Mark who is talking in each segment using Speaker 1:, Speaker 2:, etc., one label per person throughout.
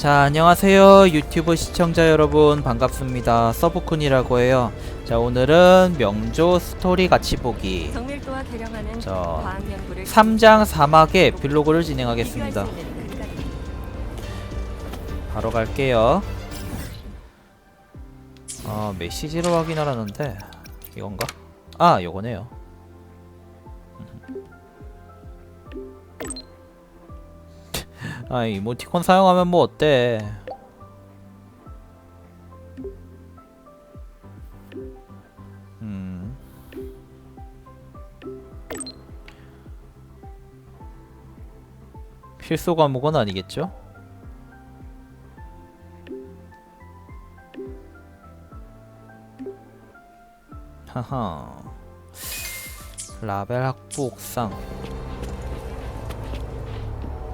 Speaker 1: 자, 안녕하세요 유튜브 시청자 여러분, 반갑습니다. 서브쿤이라고 해요. 자, 오늘은 명조 스토리 같이 보기
Speaker 2: 정밀도와 개량하는
Speaker 1: 자,
Speaker 2: 과학 연구를
Speaker 1: 3장 사막의 에필로그를 진행하겠습니다. 바로 갈게요. 메시지로 확인하라는데 이건가? 아, 요거네요. 아, 이모티콘 사용하면 뭐 어때? 필수 과목은 아니겠죠? 하하. 라벨 학부 옥상.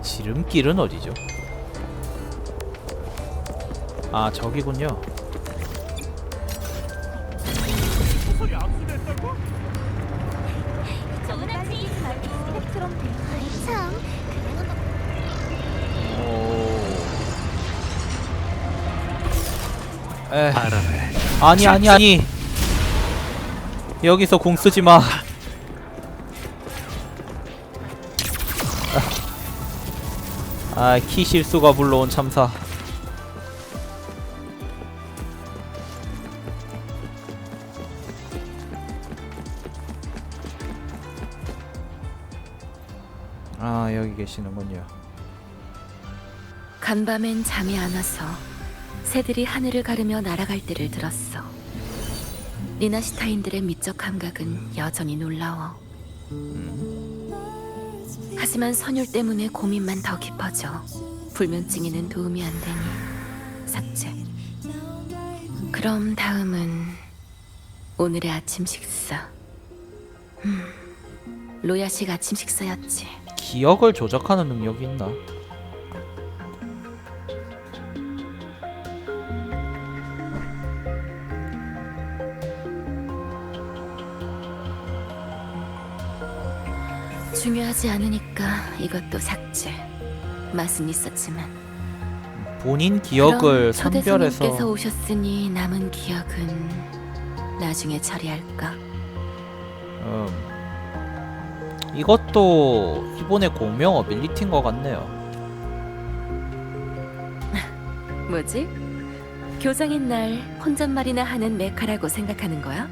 Speaker 1: 지름길은 어디죠? 아, 저기군요.
Speaker 3: 좋은 아침이지 말고 스펙트럼 아이 참
Speaker 1: 아니. 여기서 공 쓰지 마. 키 실수가 불러온 참사. 여기 계시는군요.
Speaker 4: 간밤엔 잠이 안 와서 새들이 하늘을 가르며 날아갈 때를 들었어. 리나시타인들의 미적 감각은 여전히 놀라워. 하지만 선율 때문에 고민만 더 깊어져. 불면증에는 도움이 안 되니 삭제. 그럼 다음은 오늘의 아침 식사. 로야식 아침 식사였지.
Speaker 1: 기억을 조작하는 능력이 있나?
Speaker 4: 중요하지 않으니까 이것도 삭제. 맛은 있었지만.
Speaker 1: 본인 기억을
Speaker 4: 그럼
Speaker 1: 선별해서.
Speaker 4: 초대손님께서 오셨으니 남은 기억은 나중에 처리할까?
Speaker 1: 이것도 이번에 공명 어빌리티인 것 같네요.
Speaker 4: 뭐지? 교장인 날 혼잣말이나 하는 메카라고 생각하는 거야?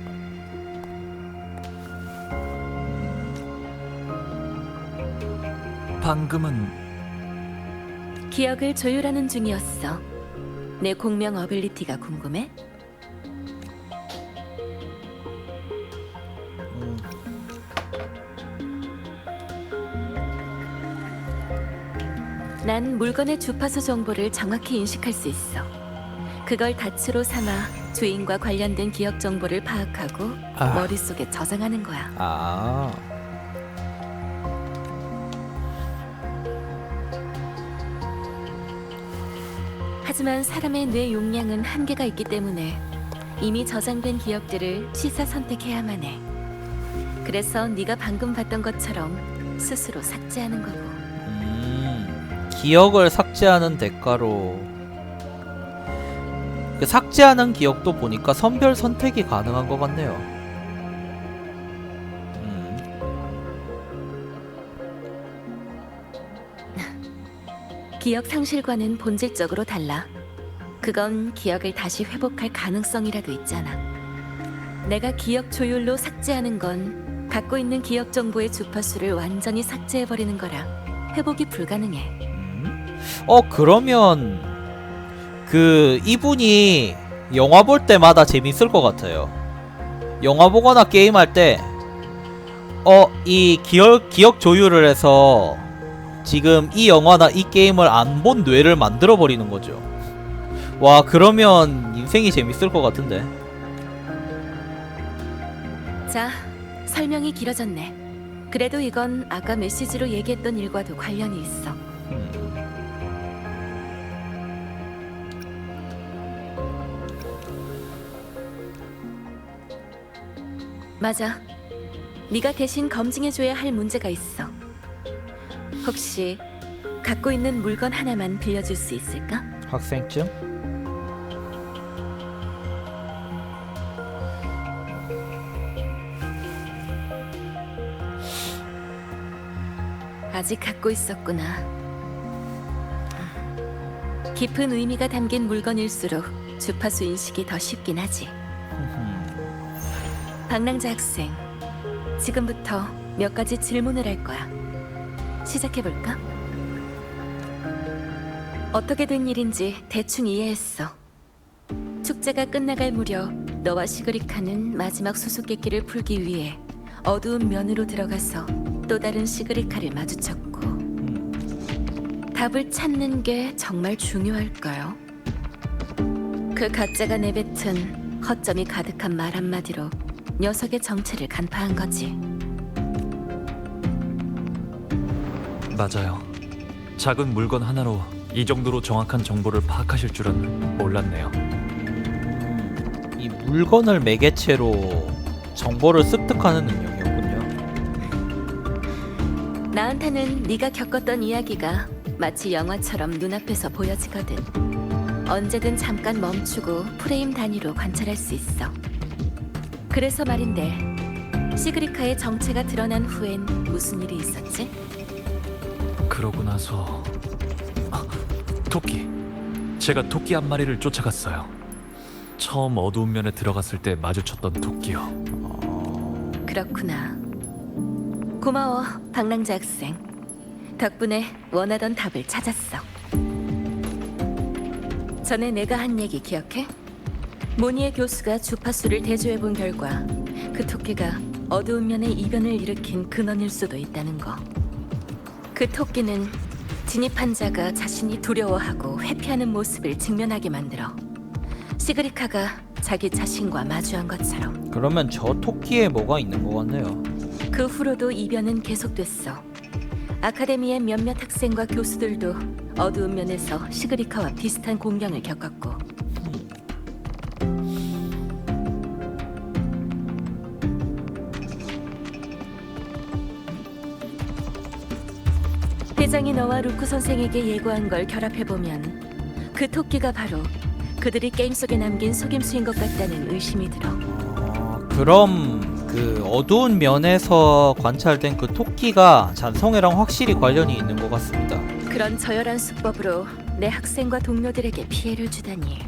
Speaker 5: 방금은
Speaker 4: 기억을 조율하는 중이었어. 내 공명 어빌리티가 궁금해? 난 물건의 주파수 정보를 정확히 인식할 수 있어. 그걸 닻으로 삼아 주인과 관련된 기억 정보를 파악하고 머릿속에 저장하는 거야. 하지만 사람의 뇌 용량은 한계가 있기 때문에 이미 저장된 기억들을 취사 선택해야만 해. 그래서 네가 방금 봤던 것처럼 스스로 삭제하는 거고.
Speaker 1: 기억을 삭제하는 대가로 그 삭제하는 기억도 보니까 선별 선택이 가능한 것 같네요.
Speaker 4: 기억 상실과는 본질적으로 달라. 그건 기억을 다시 회복할 가능성이라도 있잖아. 내가 기억 조율로 삭제하는 건 갖고 있는 기억 정보의 주파수를 완전히 삭제해버리는 거라 회복이 불가능해.
Speaker 1: 그러면 이분이 영화 볼 때마다 재밌을 것 같아요. 영화 보거나 게임할 때 이 기억 조율을 해서 지금 이 영화나 이 게임을 안 본 뇌를 만들어 버리는 거죠. 와, 그러면 인생이 재밌을 것 같은데.
Speaker 4: 자, 설명이 길어졌네. 그래도 이건 아까 메시지로 얘기했던 일과도 관련이 있어. 맞아. 네가 대신 검증해줘야 할 문제가 있어. 혹시 갖고 있는 물건 하나만 빌려줄 수 있을까?
Speaker 1: 학생증?
Speaker 4: 아직 갖고 있었구나. 깊은 의미가 담긴 물건일수록 주파수 인식이 더 쉽긴 하지. 방랑자 학생, 지금부터 몇 가지 질문을 할 거야. 시작해볼까? 어떻게 된 일인지 대충 이해했어. 축제가 끝나갈 무렵 너와 시그리카는 마지막 수수께끼를 풀기 위해 어두운 면으로 들어가서 또 다른 시그리카를 마주쳤고, 답을 찾는 게 정말 중요할까요? 그 가짜가 내뱉은 허점이 가득한 말 한마디로 녀석의 정체를 간파한 거지.
Speaker 5: 맞아요. 작은 물건 하나로 이 정도로 정확한 정보를 파악하실 줄은 몰랐네요.
Speaker 1: 이 물건을 매개체로 정보를 습득하는 능력이었군요.
Speaker 4: 나한테는 네가 겪었던 이야기가 마치 영화처럼 눈앞에서 보여지거든. 언제든 잠깐 멈추고 프레임 단위로 관찰할 수 있어. 그래서 말인데, 시그리카의 정체가 드러난 후엔 무슨 일이 있었지?
Speaker 5: 그러고 나서 토끼. 제가 토끼 한 마리를 쫓아갔어요. 처음 어두운 면에 들어갔을 때 마주쳤던 토끼요.
Speaker 4: 그렇구나. 고마워, 방랑자 학생. 덕분에 원하던 답을 찾았어. 전에 내가 한 얘기 기억해? 모니의 교수가 주파수를 대조해본 결과 그 토끼가 어두운 면의 이변을 일으킨 근원일 수도 있다는 거. 그 토끼는 진입한 자가 자신이 두려워하고 회피하는 모습을 직면하게 만들어 시그리카가 자기 자신과 마주한 것처럼.
Speaker 1: 그러면 저 토끼에 뭐가 있는 것 같네요.
Speaker 4: 그 후로도 이변은 계속됐어. 아카데미의 몇몇 학생과 교수들도 어두운 면에서 시그리카와 비슷한 공경을 겪었고, 대장이 너와 루크 선생에게 예고한 걸 결합해보면 그 토끼가 바로 그들이 게임 속에 남긴 속임수인 것 같다는 의심이 들어.
Speaker 1: 그럼 그 어두운 면에서 관찰된 그 토끼가 잔성애랑 확실히 관련이 있는 것 같습니다.
Speaker 4: 그런 저열한 수법으로 내 학생과 동료들에게 피해를 주다니.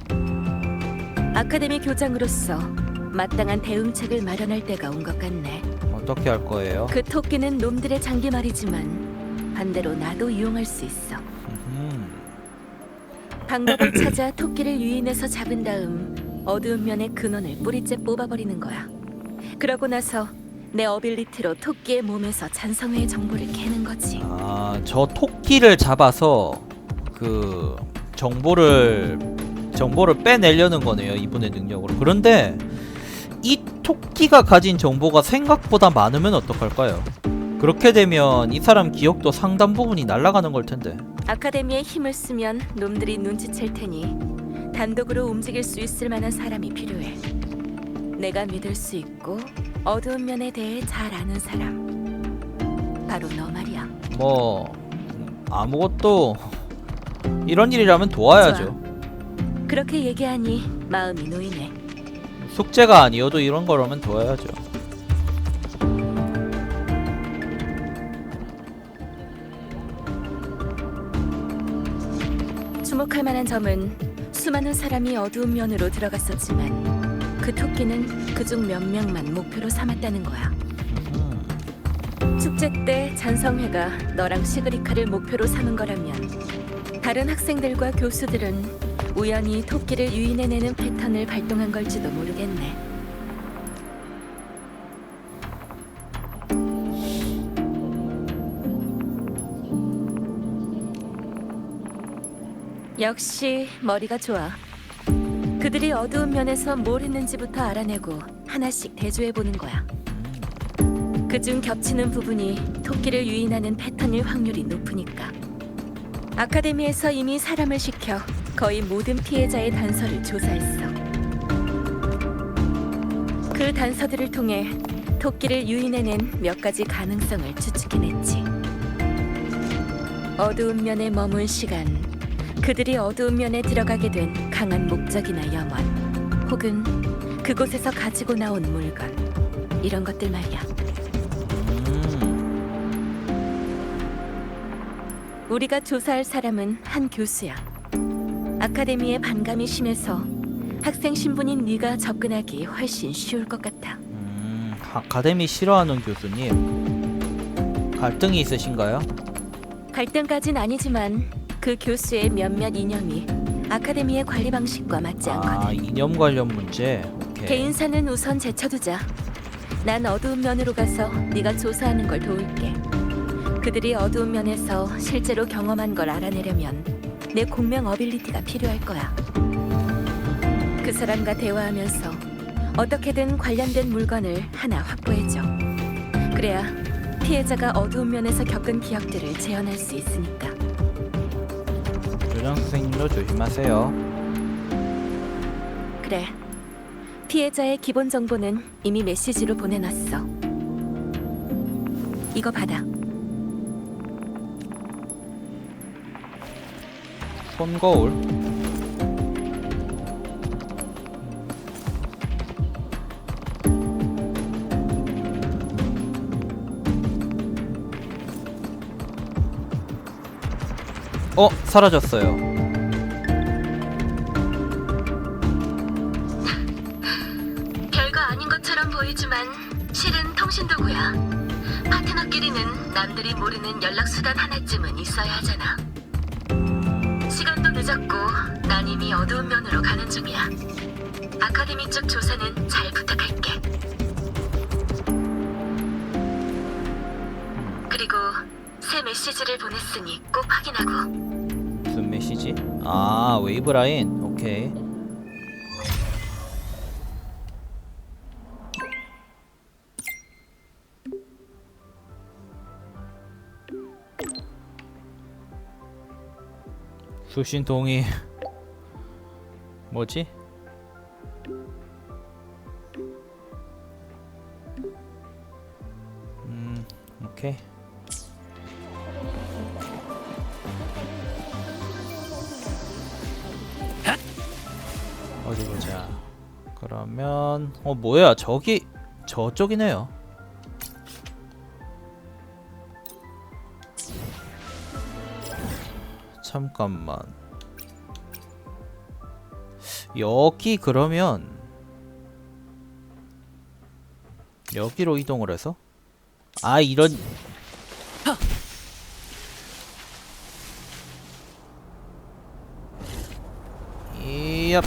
Speaker 4: 아카데미 교장으로서 마땅한 대응책을 마련할 때가 온 것 같네.
Speaker 1: 어떻게 할 거예요?
Speaker 4: 그 토끼는 놈들의 장기말이지만 반대로 나도 이용할 수 있어. 방법을 찾아 토끼를 유인해서 잡은 다음 어두운 면의 근원을 뿌리째 뽑아버리는 거야. 그러고 나서 내 어빌리티로 토끼의 몸에서 잔성회의 정보를 캐는 거지.
Speaker 1: 저 토끼를 잡아서 그 정보를 빼내려는 거네요, 이분의 능력으로. 그런데 이 토끼가 가진 정보가 생각보다 많으면 어떡할까요? 그렇게 되면 이 사람 기억도 상당 부분이 날아가는 걸 텐데.
Speaker 4: 아카데미에 힘을 쓰면 놈들이 눈치챌 테니 단독으로 움직일 수 있을 만한 사람이 필요해. 내가 믿을 수 있고 어두운 면에 대해 잘 아는 사람. 바로 너 말이야.
Speaker 1: 뭐 아무것도 이런 일이라면 도와야죠.
Speaker 4: 좋아. 그렇게 얘기하니 마음이 놓이네.
Speaker 1: 숙제가 아니어도 이런 거라면 도와야죠.
Speaker 4: 주목할 만한 점은 수많은 사람이 어두운 면으로 들어갔었지만 그 토끼는 그중 몇 명만 목표로 삼았다는 거야. 축제 때 잔성회가 너랑 시그리카를 목표로 삼은 거라면 다른 학생들과 교수들은 우연히 토끼를 유인해내는 패턴을 발동한 걸지도 모르겠네. 역시 머리가 좋아. 그들이 어두운 면에서 뭘 했는지부터 알아내고 하나씩 대조해보는 거야. 그중 겹치는 부분이 토끼를 유인하는 패턴일 확률이 높으니까. 아카데미에서 이미 사람을 시켜 거의 모든 피해자의 단서를 조사했어. 그 단서들을 통해 토끼를 유인해낸 몇 가지 가능성을 추측해냈지. 어두운 면에 머문 시간, 그 그들이 어두운 면에 들어가게 된 강한 목적이나 영혼, 혹은 그곳에서 가지고 나온 물건, 이런 것들 말이야. 우리가 조사할 사람은 한 교수야. 아카데미에 반감이 심해서 학생 신분인 네가 접근하기 훨씬 쉬울 것 같아.
Speaker 1: 아카데미 싫어하는 교수님. 갈등이 있으신가요?
Speaker 4: 갈등까진 아니지만 그 교수의 몇몇 이념이 아카데미의 관리 방식과 맞지 않거든.
Speaker 1: 이념 관련 문제. 오케이.
Speaker 4: 개인사는 우선 제쳐두자. 난 어두운 면으로 가서 네가 조사하는 걸 도울게. 그들이 어두운 면에서 실제로 경험한 걸 알아내려면 내 공명 어빌리티가 필요할 거야. 그 사람과 대화하면서 어떻게든 관련된 물건을 하나 확보해줘. 그래야 피해자가 어두운 면에서 겪은 기억들을 재현할 수 있으니까.
Speaker 1: 교장 선생님도 조심하세요.
Speaker 4: 그래. 피해자의 기본 정보는 이미 메시지로 보내놨어. 이거 받아.
Speaker 1: 손거울. 사라졌어요.
Speaker 4: 별거 아닌 것처럼 보이지만 실은 통신도구야. 파트너끼리는 남들이 모르는 연락수단 하나쯤은 있어야 하잖아. 시간도 늦었고 난 이미 어두운 면으로 가는 중이야. 아카데미 쪽 조사는 잘 부탁할게. 그리고 새 메시지를 보냈으니 꼭 확인하고.
Speaker 1: 무슨 메시지? 웨이브라인. 오케이. 수신 동의. 뭐지? 오케이. 어디 보자. 그러면 뭐야? 저기 저쪽이네요. 잠깐만. 여기 그러면 여기로 이동을 해서 이런 이얍.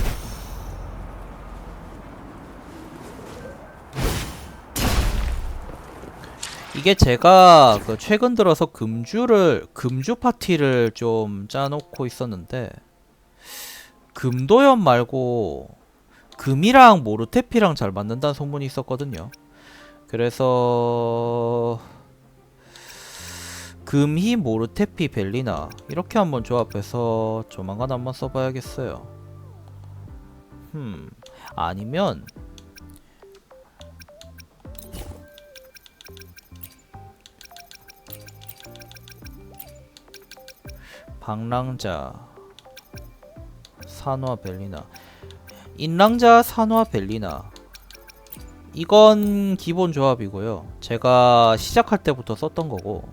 Speaker 1: 이게 제가 최근 들어서 금주 파티를 좀 짜놓고 있었는데 금도연 말고 금이랑 모르테피랑 잘 맞는다는 소문이 있었거든요. 그래서 금희 모르테피 벨리나 이렇게 한번 조합해서 조만간 한번 써봐야겠어요. 아니면 방랑자 산화 벨리나, 인랑자 산화 벨리나, 이건 기본 조합이고요. 제가 시작할 때부터 썼던 거고.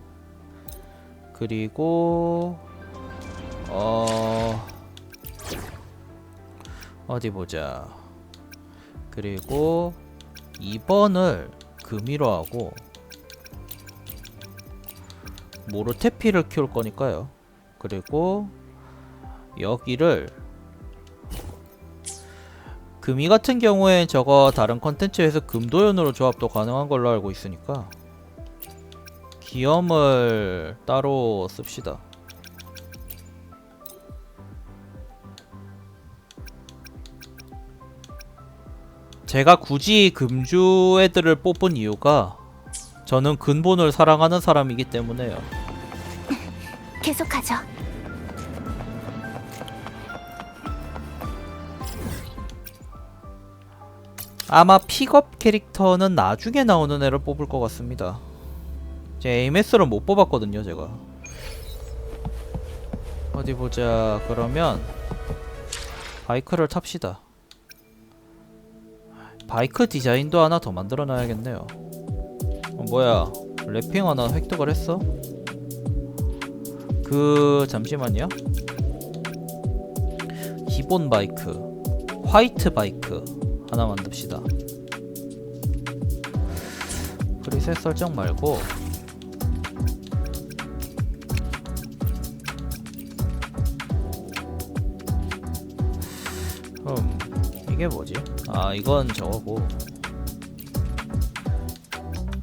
Speaker 1: 그리고 어디 보자. 그리고 2번을 금이로 하고 모르테피를 키울 거니까요. 그리고 여기를 금이 같은 경우엔 저거 다른 컨텐츠에서 금도연으로 조합도 가능한 걸로 알고 있으니까 기염을 따로 씁시다. 제가 굳이 금주 애들을 뽑은 이유가 저는 근본을 사랑하는 사람이기 때문에요.
Speaker 3: 계속하죠.
Speaker 1: 아마 픽업 캐릭터는 나중에 나오는 애를 뽑을 것 같습니다. 제 AMS를 못 뽑았거든요, 제가. 어디 보자. 그러면 바이크를 탑시다. 바이크 디자인도 하나 더 만들어 놔야겠네요. 뭐야, 랩핑 하나 획득을 했어? 잠시만요. 기본 바이크, 화이트 바이크 하나 만듭시다. 프리셋 설정 말고 이게 뭐지? 아, 이건 저거고.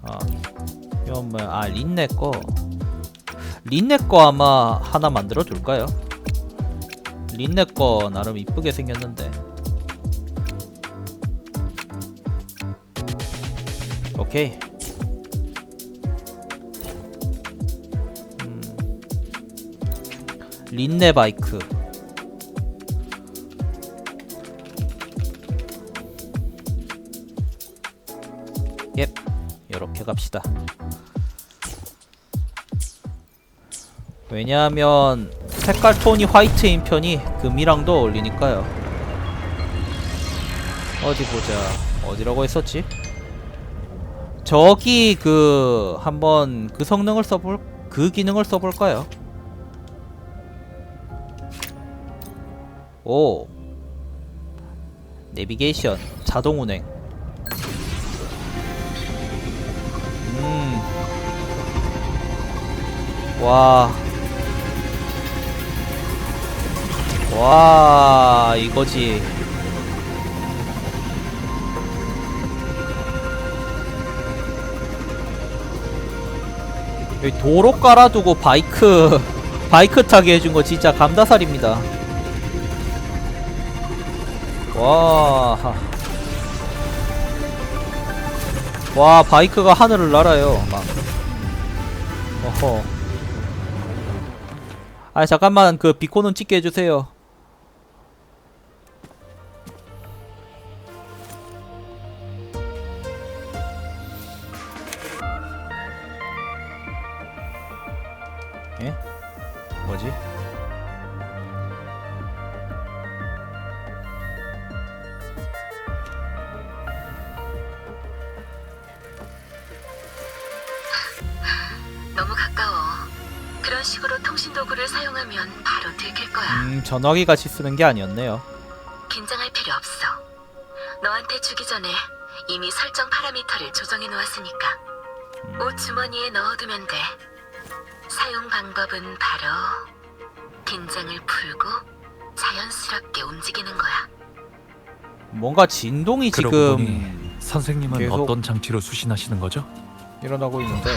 Speaker 1: 아, 이건 뭐야? 아, 린네 거. 린네 거 아마 하나 만들어 둘까요? 린네 거 나름 이쁘게 생겼는데. 오케이. 린네 바이크. 예, 요렇게 갑시다. 왜냐하면 색깔 톤이 화이트인 편이 금이랑도 어울리니까요. 어디 보자. 어디라고 했었지? 저기 한번 성능을 기능을 써볼까요? 오, 내비게이션 자동 운행. 와, 이거지. 여기 도로 깔아두고 바이크 타게 해준 거 진짜 감다살입니다. 와, 바이크가 하늘을 날아요, 막. 어허. 아, 잠깐만, 비코는 찍게 해주세요. 예? 뭐지?
Speaker 4: 너무 가까워. 그런 식으로 통신 도구를 사용하면 바로 들킬 거야.
Speaker 1: 전화기 같이 쓰는 게 아니었네요.
Speaker 4: 긴장할 필요 없어. 너한테 주기 전에 이미 설정 파라미터를 조정해 놓았으니까. 옷 주머니에 넣어두면 돼. 사용 방법은 바로 긴장을 풀고 자연스럽게 움직이는 거야.
Speaker 1: 뭔가 진동이
Speaker 5: 그러고
Speaker 1: 지금
Speaker 5: 보니 선생님은
Speaker 1: 계속
Speaker 5: 어떤 장치로 수신하시는 거죠?
Speaker 1: 일어나고 있는데.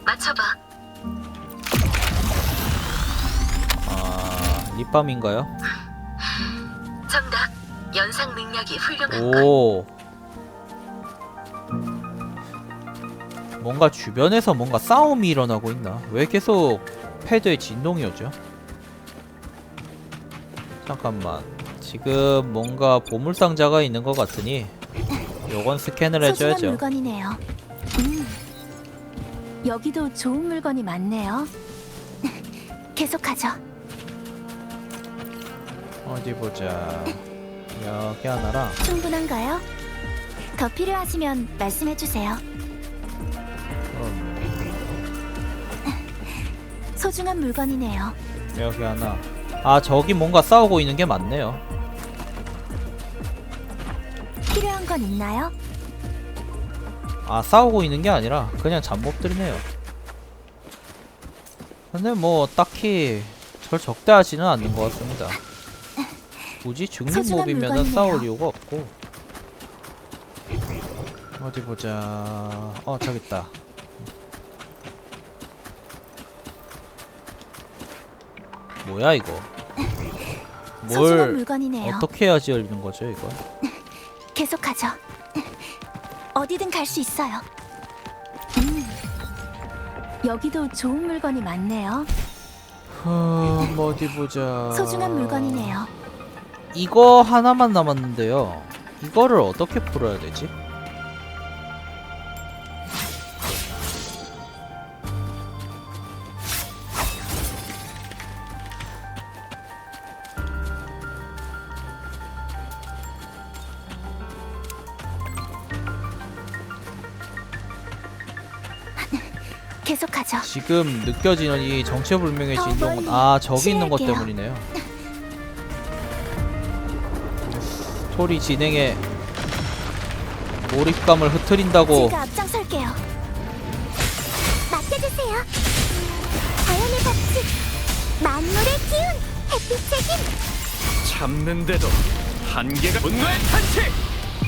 Speaker 4: 맞춰봐.
Speaker 1: 아, 립밤인가요?
Speaker 4: 정답. 연상 능력이 훌륭한 걸.
Speaker 1: 오. 뭔가 주변에서 뭔가 싸움이 일어나고 있나? 왜 계속 패드에 진동이 오죠? 잠깐만. 지금 뭔가 보물상자가 있는 것 같으니 요건 스캔을
Speaker 3: 소중한
Speaker 1: 해줘야죠.
Speaker 3: 물건이네요. 여기도 좋은 물건이 많네요. 계속하죠.
Speaker 1: 어디 보자. 여기 하나랑
Speaker 3: 충분한가요? 더 필요하시면 말씀해 주세요. 소중한 물건이네요.
Speaker 1: 여기 하나. 아, 저기 뭔가 싸우고 있는 게 맞네요.
Speaker 3: 필요한 건 있나요?
Speaker 1: 아, 싸우고 있는 게 아니라 그냥 잡몹들이네요. 근데 뭐 딱히 절 적대하지는 않는 것 같습니다. 굳이 중립몹이면은
Speaker 3: 물건이네요.
Speaker 1: 싸울 이유가 없고. 어디 보자. 저기 있다. 뭐야 이거?
Speaker 3: 소중한
Speaker 1: 뭘
Speaker 3: 물건이네요.
Speaker 1: 어떻게 해야지 열리는 거죠 이거?
Speaker 3: 계속하죠. 어디든 갈 수 있어요. 여기도 좋은 물건이 많네요.
Speaker 1: 뭐 어디 보자.
Speaker 3: 소중한 물건이네요.
Speaker 1: 이거 하나만 남았는데요. 이거를 어떻게 풀어야 되지?
Speaker 3: 계속하죠.
Speaker 1: 지금 느껴지는 이 정체불명의
Speaker 3: 더
Speaker 1: 진동은
Speaker 3: 멀리
Speaker 1: 저기 있는 것
Speaker 3: 치료할게요.
Speaker 1: 때문이네요. 스토리 진행에 몰입감을 흐트린다고.
Speaker 3: 제가 앞장설게요. 맡겨주세요. 자연의 법칙, 만물의 기운, 햇빛의 힘.
Speaker 6: 참는데도 한계가 분노의 탄식!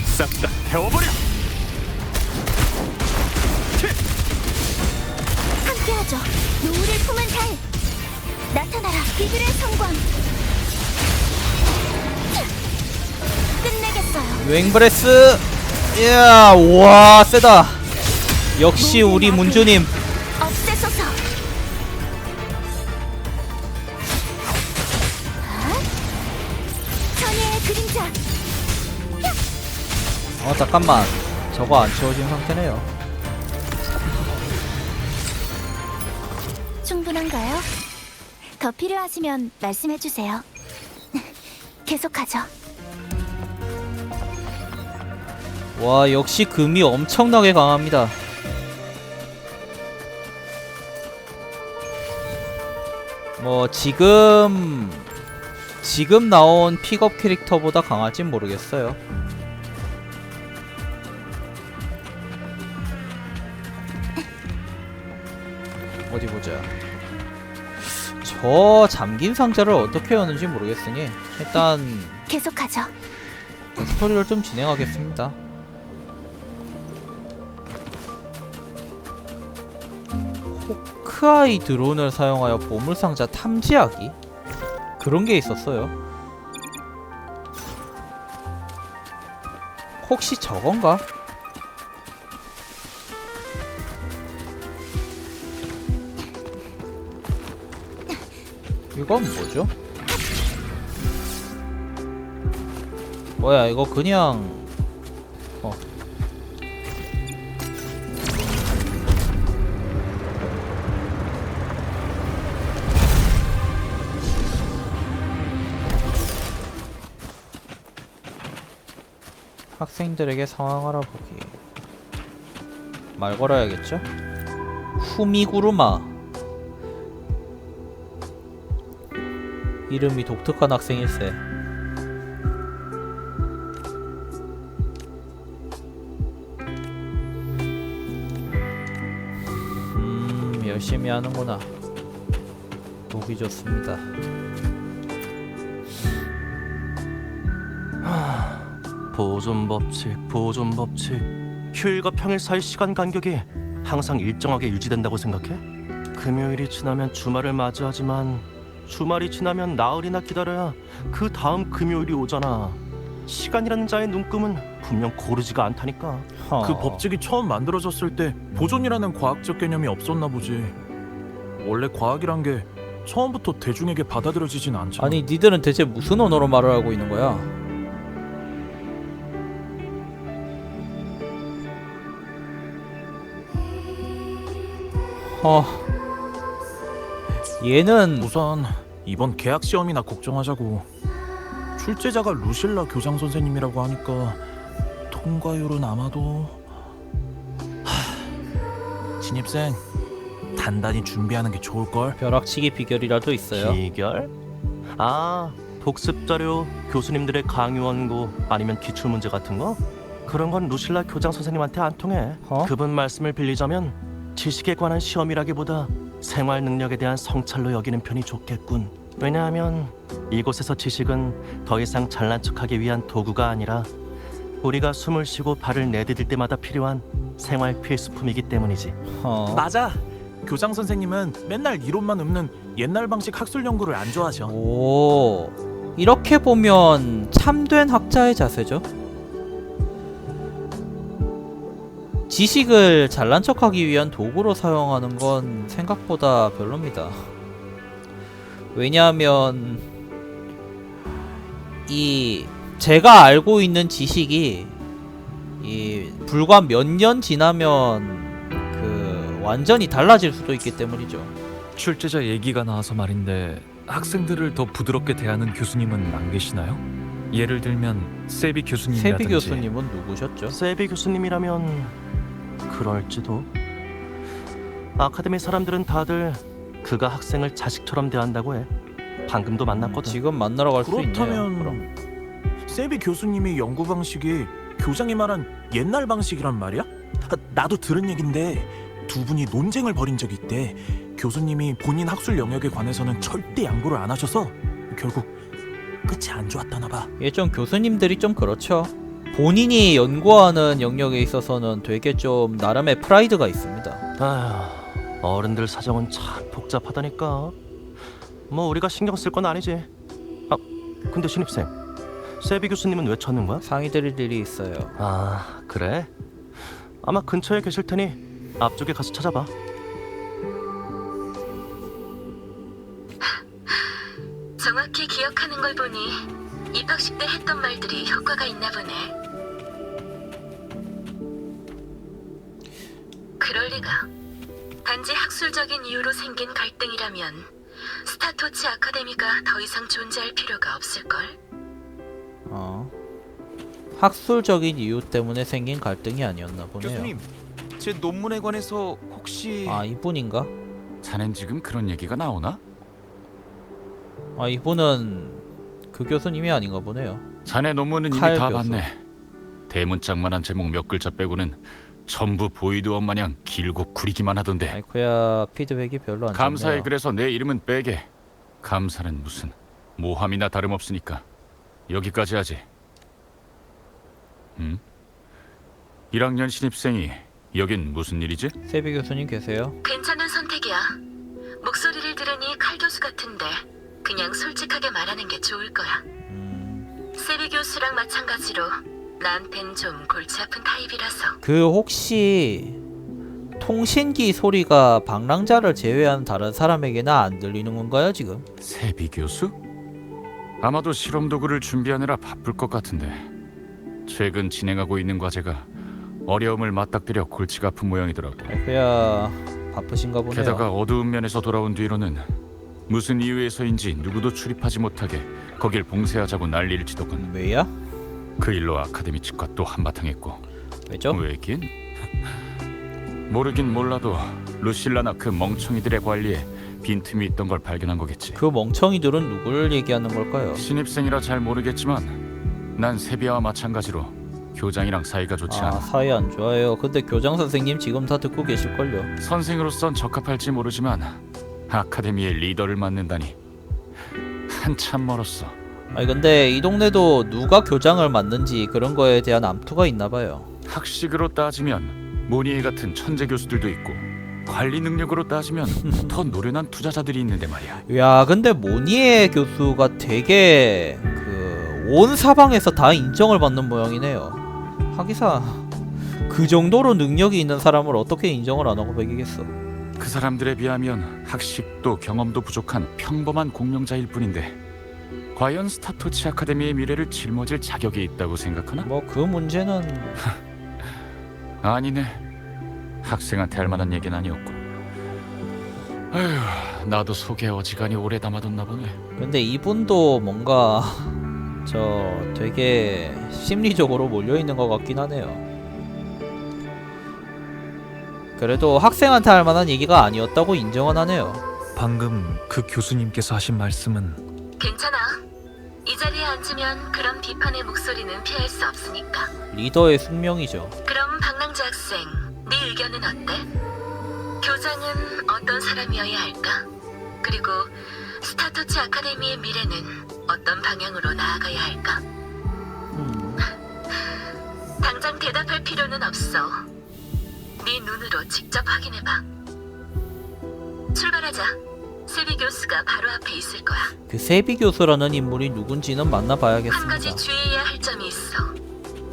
Speaker 6: 싹 다 태워버려!
Speaker 3: 함께하죠. 노을을 품은 달. 나타나라. 비들의 성광. 끝내겠어요.
Speaker 1: 웽브레스. 이야, 우와, 세다. 역시 우리 문주님.
Speaker 3: 없애소서. 천혜의 그림자.
Speaker 1: 잠깐만. 저거 안 채워진 상태네요.
Speaker 3: 충분한가요? 더 필요하시면 말씀해주세요. 계속하죠.
Speaker 1: 와, 역시 금이 엄청나게 강합니다. 뭐 지금 나온 픽업 캐릭터보다 강할진 모르겠어요. 어디 보자. 저 잠긴 상자를 어떻게 여는지 모르겠으니 일단
Speaker 3: 계속하죠.
Speaker 1: 스토리를 좀 진행하겠습니다. 호크아이 드론을 사용하여 보물상자 탐지하기? 그런 게 있었어요. 혹시 저건가? 이건 뭐죠? 뭐야, 이거 그냥 학생들에게 상황 알아보기. 말 걸어야겠죠? 후미구루마. 이름이 독특한 학생일세. 열심히 하는구나. 보기 좋습니다.
Speaker 6: 보존 법칙. 휴일과 평일 사이 시간 간격이 항상 일정하게 유지된다고 생각해? 금요일이 지나면 주말을 맞이하지만 주말이 지나면 나흘이나 기다려야 그 다음 금요일이 오잖아. 시간이라는 자의 눈금은 분명 고르지가 않다니까.
Speaker 7: 그 법칙이 처음 만들어졌을 때 보존이라는 과학적 개념이 없었나 보지. 원래 과학이란 게 처음부터 대중에게 받아들여지진 않잖아.
Speaker 1: 아니, 니들은 대체 무슨 언어로 말을 하고 있는 거야? 얘는
Speaker 7: 우선 이번 계약 시험이나 걱정하자고. 출제자가 루실라 교장 선생님이라고 하니까 통과율은 아마도 신입생 단단히 준비하는 게 좋을걸?
Speaker 1: 벼락치기 비결이라도 있어요.
Speaker 6: 비결? 아, 복습 자료, 교수님들의 강의 원고, 아니면 기출 문제 같은 거? 그런 건 루실라 교장 선생님한테 안 통해. 그분 말씀을 빌리자면 지식에 관한 시험이라기보다 생활 능력에 대한 성찰로 여기는 편이 좋겠군. 왜냐하면 이곳에서 지식은 더 이상 잘난 척하기 위한 도구가 아니라 우리가 숨을 쉬고 발을 내디딜 때마다 필요한 생활 필수품이기 때문이지.
Speaker 7: 맞아. 교장 선생님은 맨날 이론만 읊는 옛날 방식 학술 연구를 안 좋아하셔.
Speaker 1: 오, 이렇게 보면 참된 학자의 자세죠. 지식을 잘난 척하기 위한 도구로 사용하는 건 생각보다 별로입니다. 왜냐하면 제가 알고 있는 지식이 불과 몇 년 지나면 완전히 달라질 수도 있기 때문이죠.
Speaker 5: 출제자 얘기가 나와서 말인데 학생들을 더 부드럽게 대하는 교수님은 안 계시나요? 예를 들면 세비 교수님이라든지.
Speaker 1: 세비 교수님은 누구셨죠?
Speaker 6: 세비 교수님이라면 그럴지도. 아카데미 사람들은 다들 그가 학생을 자식처럼 대한다고 해. 방금도 만났거든.
Speaker 1: 지금 만나러 갈 수 있네요. 그럼.
Speaker 7: 그렇다면 세비 교수님이 연구 방식이 교장이 말한 옛날 방식이란 말이야? 나도 들은 얘긴데 두 분이 논쟁을 벌인 적이 있대. 교수님이 본인 학술 영역에 관해서는 절대 양보를 안 하셔서 결국 끝이 안 좋았다나 봐.
Speaker 1: 이게 좀 교수님들이 좀 그렇죠. 본인이 연구하는 영역에 있어서는 되게 좀 나름의 프라이드가 있습니다.
Speaker 6: 아휴, 어른들 사정은 참 복잡하다니까. 뭐 우리가 신경 쓸 건 아니지. 아, 근데 신입생, 세비 교수님은 왜 찾는 거야?
Speaker 1: 상의 드릴 일이 있어요.
Speaker 6: 아, 그래? 아마 근처에 계실 테니 앞쪽에 가서 찾아봐.
Speaker 4: 정확히 기억하는 걸 보니 입학식 때 했던 말들이 효과가 있나 보네. 그럴 리가. 단지 학술적인 이유로 생긴 갈등이라면 스타토치 아카데미가 더 이상 존재할 필요가 없을걸?
Speaker 1: 학술적인 이유 때문에 생긴 갈등이 아니었나 보네요.
Speaker 8: 교수님, 제 논문에 관해서 혹시
Speaker 1: 아, 이분인가?
Speaker 9: 자넨 지금 그런 얘기가 나오나?
Speaker 1: 아, 이분은 그 교수님이 아닌가 보네요.
Speaker 9: 자네 논문은 이미
Speaker 1: 칼
Speaker 9: 다
Speaker 1: 교수.
Speaker 9: 봤네. 대문짝만한 제목 몇 글자 빼고는 전부 보이드원 마냥 길고 구리기만 하던데.
Speaker 1: 아이쿠야, 피드백이 별로 안
Speaker 9: 감사해.
Speaker 1: 좋네요.
Speaker 9: 그래서 내 이름은 빼게. 감사는 무슨 모함이나 다름없으니까 여기까지 하지. 1학년 신입생이 여긴 무슨 일이지?
Speaker 1: 세비 교수님 계세요?
Speaker 4: 괜찮은 선택이야. 목소리를 들으니 칼 교수 같은데 그냥 솔직하게 말하는 게 좋을 거야. 세비 교수랑 마찬가지로 나한텐 좀 골치 아픈 타입이라서.
Speaker 1: 그 혹시 통신기 소리가 방랑자를 제외한 다른 사람에게는 안 들리는 건가요, 지금?
Speaker 9: 세비 교수? 아마도 실험 도구를 준비하느라 바쁠 것 같은데. 최근 진행하고 있는 과제가 어려움을 맞닥뜨려 골치가 아픈 모양이더라고.
Speaker 1: 아이쿠야, 바쁘신가 보네요.
Speaker 9: 게다가 어두운 면에서 돌아온 뒤로는 무슨 이유에서인지 누구도 출입하지 못하게 거길 봉쇄하자고 난리를 치더군.
Speaker 1: 왜야?
Speaker 9: 그 일로 아카데미 측과 또 한바탕 했고.
Speaker 1: 왜죠?
Speaker 9: 왜긴? 모르긴 몰라도 루실라나 그 멍청이들의 관리에 빈틈이 있던 걸 발견한 거겠지.
Speaker 1: 그 멍청이들은 누굴 얘기하는 걸까요?
Speaker 9: 신입생이라 잘 모르겠지만 난 세비야와 마찬가지로 교장이랑 사이가 좋지
Speaker 1: 아,
Speaker 9: 않아.
Speaker 1: 사이 안 좋아요. 근데 교장 선생님 지금 다 듣고 계실걸요.
Speaker 9: 선생으로선 적합할지 모르지만 아카데미의 리더를 맡는다니 한참 멀었어.
Speaker 1: 아니 근데 이 동네도 누가 교장을 맡는지 그런 거에 대한 암투가 있나봐요.
Speaker 9: 학식으로 따지면 모니에 같은 천재 교수들도 있고 관리 능력으로 따지면 더 노련한 투자자들이 있는데 말이야.
Speaker 1: 야, 근데 모니에 교수가 되게 온 사방에서 다 인정을 받는 모양이네요. 하기사 그 정도로 능력이 있는 사람을 어떻게 인정을 안 하고 배기겠어.
Speaker 9: 그 사람들에 비하면 학식도 경험도 부족한 평범한 공명자일 뿐인데 과연 스타토치 아카데미의 미래를 짊어질 자격이 있다고 생각하나?
Speaker 1: 뭐 그 문제는
Speaker 9: 아니네. 학생한테 할 만한 얘기는 아니었고. 아휴, 나도 속에 어지간히 오래 담아뒀나 보네.
Speaker 1: 근데 이분도 뭔가 되게 심리적으로 몰려있는 것 같긴 하네요. 그래도 학생한테 할 만한 얘기가 아니었다고 인정은 하네요.
Speaker 5: 방금 그 교수님께서 하신 말씀은
Speaker 4: 괜찮아. 이 자리에 앉으면 그런 비판의 목소리는 피할 수 없으니까.
Speaker 1: 리더의 숙명이죠.
Speaker 4: 그럼 박랑자 학생, 네 의견은 어때? 교장은 어떤 사람이어야 할까? 그리고 스타토치 아카데미의 미래는 어떤 방향으로 나아가야 할까? 당장 대답할 필요는 없어. 네 눈으로 직접 확인해봐. 출발하자. 세비 교수가 바로 앞에 있을 거야.
Speaker 1: 그 세비 교수라는 인물이 누군지는
Speaker 4: 한 가지
Speaker 1: 만나봐야겠습니다.
Speaker 4: 주의해야 할 점이 있어.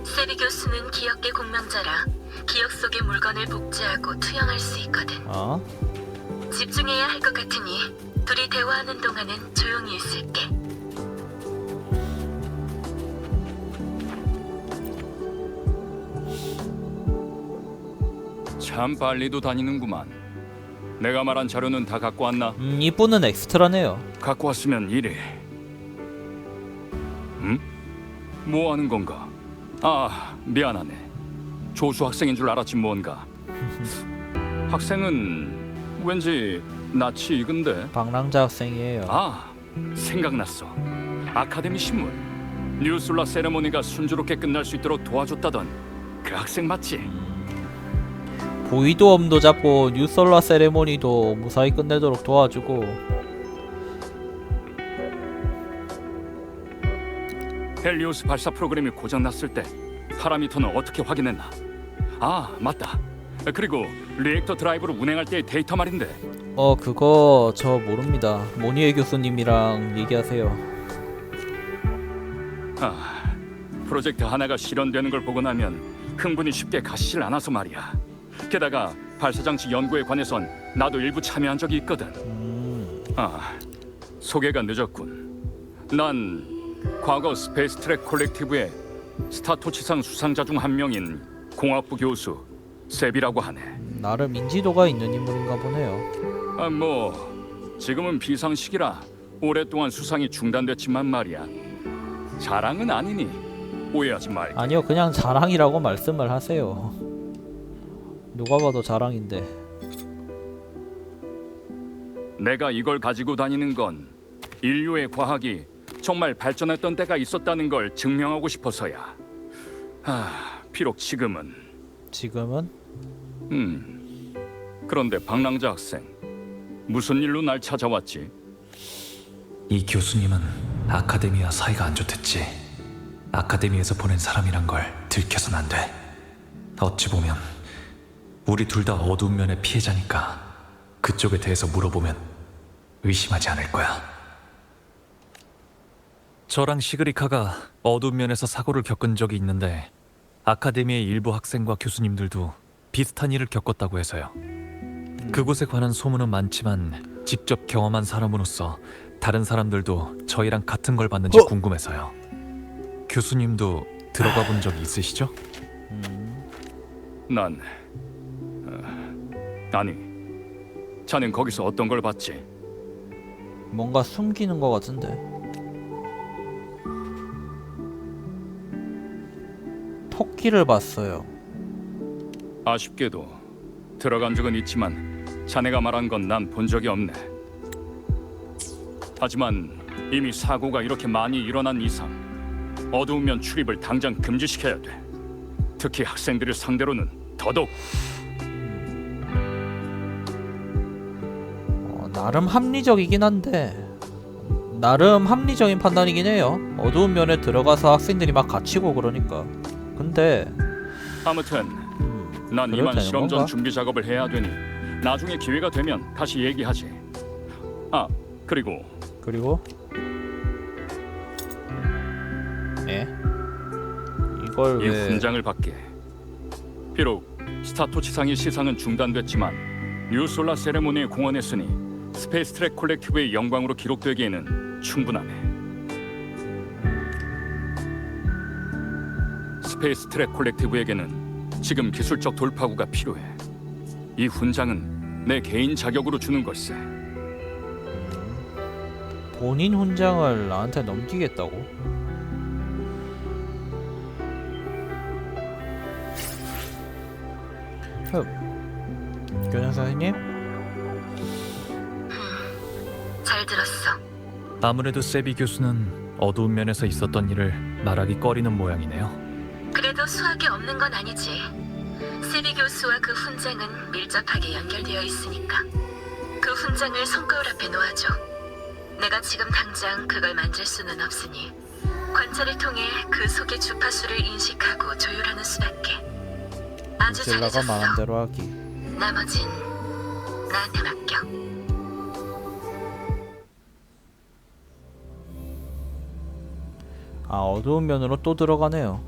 Speaker 4: 세비 교수는 기억계 공명자라 기억 속의 물건을 복제하고 투영할 수 있거든.
Speaker 1: 아?
Speaker 4: 집중해야 할 것 같으니 둘이 대화하는 동안은 조용히 있을게.
Speaker 10: 참 빨리도 다니는구만. 내가 말한 자료는 다 갖고 왔나?
Speaker 1: 이분은 엑스트라네요.
Speaker 10: 갖고 왔으면 이래. 응? 뭐 하는 건가? 아, 미안하네. 조수 학생인 줄 알았지 뭔가. 학생은 왠지 낯이 익은데.
Speaker 1: 방랑자 학생이에요.
Speaker 10: 아, 생각났어. 아카데미 신문. 뉴솔라 세레모니가 순조롭게 끝날 수 있도록 도와줬다던 그 학생 맞지?
Speaker 1: 보이도엄도 잡고 뉴솔라 세레모니도 무사히 끝내도록 도와주고.
Speaker 10: 헬리오스 발사 프로그램이 고장났을 때 파라미터는 어떻게 확인했나? 아, 맞다. 그리고 리액터 드라이브를 운행할 때의 데이터 말인데.
Speaker 1: 그거 저 모릅니다. 모니에 교수님이랑 얘기하세요.
Speaker 10: 아, 프로젝트 하나가 실현되는 걸 보고 나면 흥분이 쉽게 가시질 않아서 말이야. 게다가 발사장치 연구에 관해선 나도 일부 참여한 적이 있거든. 아, 소개가 늦었군. 난 과거 스페이스 트랙 콜렉티브의 스타토치상 수상자 중 한 명인 공학부 교수 세비라고 하네.
Speaker 1: 나름 인지도가 있는 인물인가 보네요.
Speaker 10: 아, 뭐 지금은 비상시기라 오랫동안 수상이 중단됐지만 말이야. 자랑은 아니니 오해하지 말고.
Speaker 1: 아니요, 그냥 자랑이라고 말씀을 하세요. 누가 봐도 자랑인데.
Speaker 10: 내가 이걸 가지고 다니는 건 인류의 과학이 정말 발전했던 때가 있었다는 걸 증명하고 싶어서야. 비록 지금은. 그런데 방랑자 학생, 무슨 일로 날 찾아왔지?
Speaker 5: 이 교수님은 아카데미와 사이가 안 좋댔지. 아카데미에서 보낸 사람이란 걸 들켜선 안 돼. 어찌 보면 우리 둘 다 어두운 면의 피해자니까 그쪽에 대해서 물어보면 의심하지 않을 거야. 저랑 시그리카가 어두운 면에서 사고를 겪은 적이 있는데 아카데미의 일부 학생과 교수님들도 비슷한 일을 겪었다고 해서요. 그곳에 관한 소문은 많지만 직접 경험한 사람으로서 다른 사람들도 저희랑 같은 걸 봤는지 궁금해서요. 교수님도 들어가 본 적 있으시죠?
Speaker 10: 난... 아니, 자넨 거기서 어떤 걸 봤지?
Speaker 1: 뭔가 숨기는 것 같은데. 토끼를 봤어요.
Speaker 10: 아쉽게도 들어간 적은 있지만 자네가 말한 건 난 본 적이 없네. 하지만 이미 사고가 이렇게 많이 일어난 이상 어두운 면 출입을 당장 금지시켜야 돼. 특히 학생들을 상대로는 더더욱.
Speaker 1: 나름 합리적이긴 한데, 나름 합리적인 판단이긴 해요. 어두운 면에 들어가서 학생들이 막 갇히고 그러니까. 근데
Speaker 10: 아무튼 난
Speaker 1: 그래도
Speaker 10: 이만
Speaker 1: 되는
Speaker 10: 실험전
Speaker 1: 건가?
Speaker 10: 준비 작업을 해야 되니 나중에 기회가 되면 다시 얘기하지. 아, 그리고
Speaker 1: 예? 이걸
Speaker 10: 이
Speaker 1: 왜?
Speaker 10: 훈장을 받게. 비록 스타토치상의 시상은 중단됐지만 뉴솔라 세레모니에 공헌했으니 스페이스 트랙 콜렉티브의 영광으로 기록되기에는 충분하네. 스페이스 트랙 콜렉티브에게는 지금 기술적 돌파구가 필요해. 이 훈장은 내 개인 자격으로 주는 걸세.
Speaker 1: 본인 훈장을 나한테 넘기겠다고? 교장 선생님?
Speaker 4: 잘 들었어.
Speaker 5: 아무래도 세비 교수는 어두운 면에서 있었던 일을 말하기 꺼리는 모양이네요.
Speaker 4: 그래도 수학이 없는 건 아니지. 세비 교수와 그 훈장은 밀접하게 연결되어 있으니까. 그 훈장을 손거울 앞에 놓아줘. 내가 지금 당장 그걸 만질 수는 없으니 관찰을 통해 그 속의 주파수를 인식하고 조율하는 수밖에. 아주
Speaker 1: 젤라가 말한
Speaker 4: 잘해줬어.
Speaker 1: 대로 하기.
Speaker 4: 나머진 나한테 맡겨.
Speaker 1: 어두운 면으로 또 들어가네요.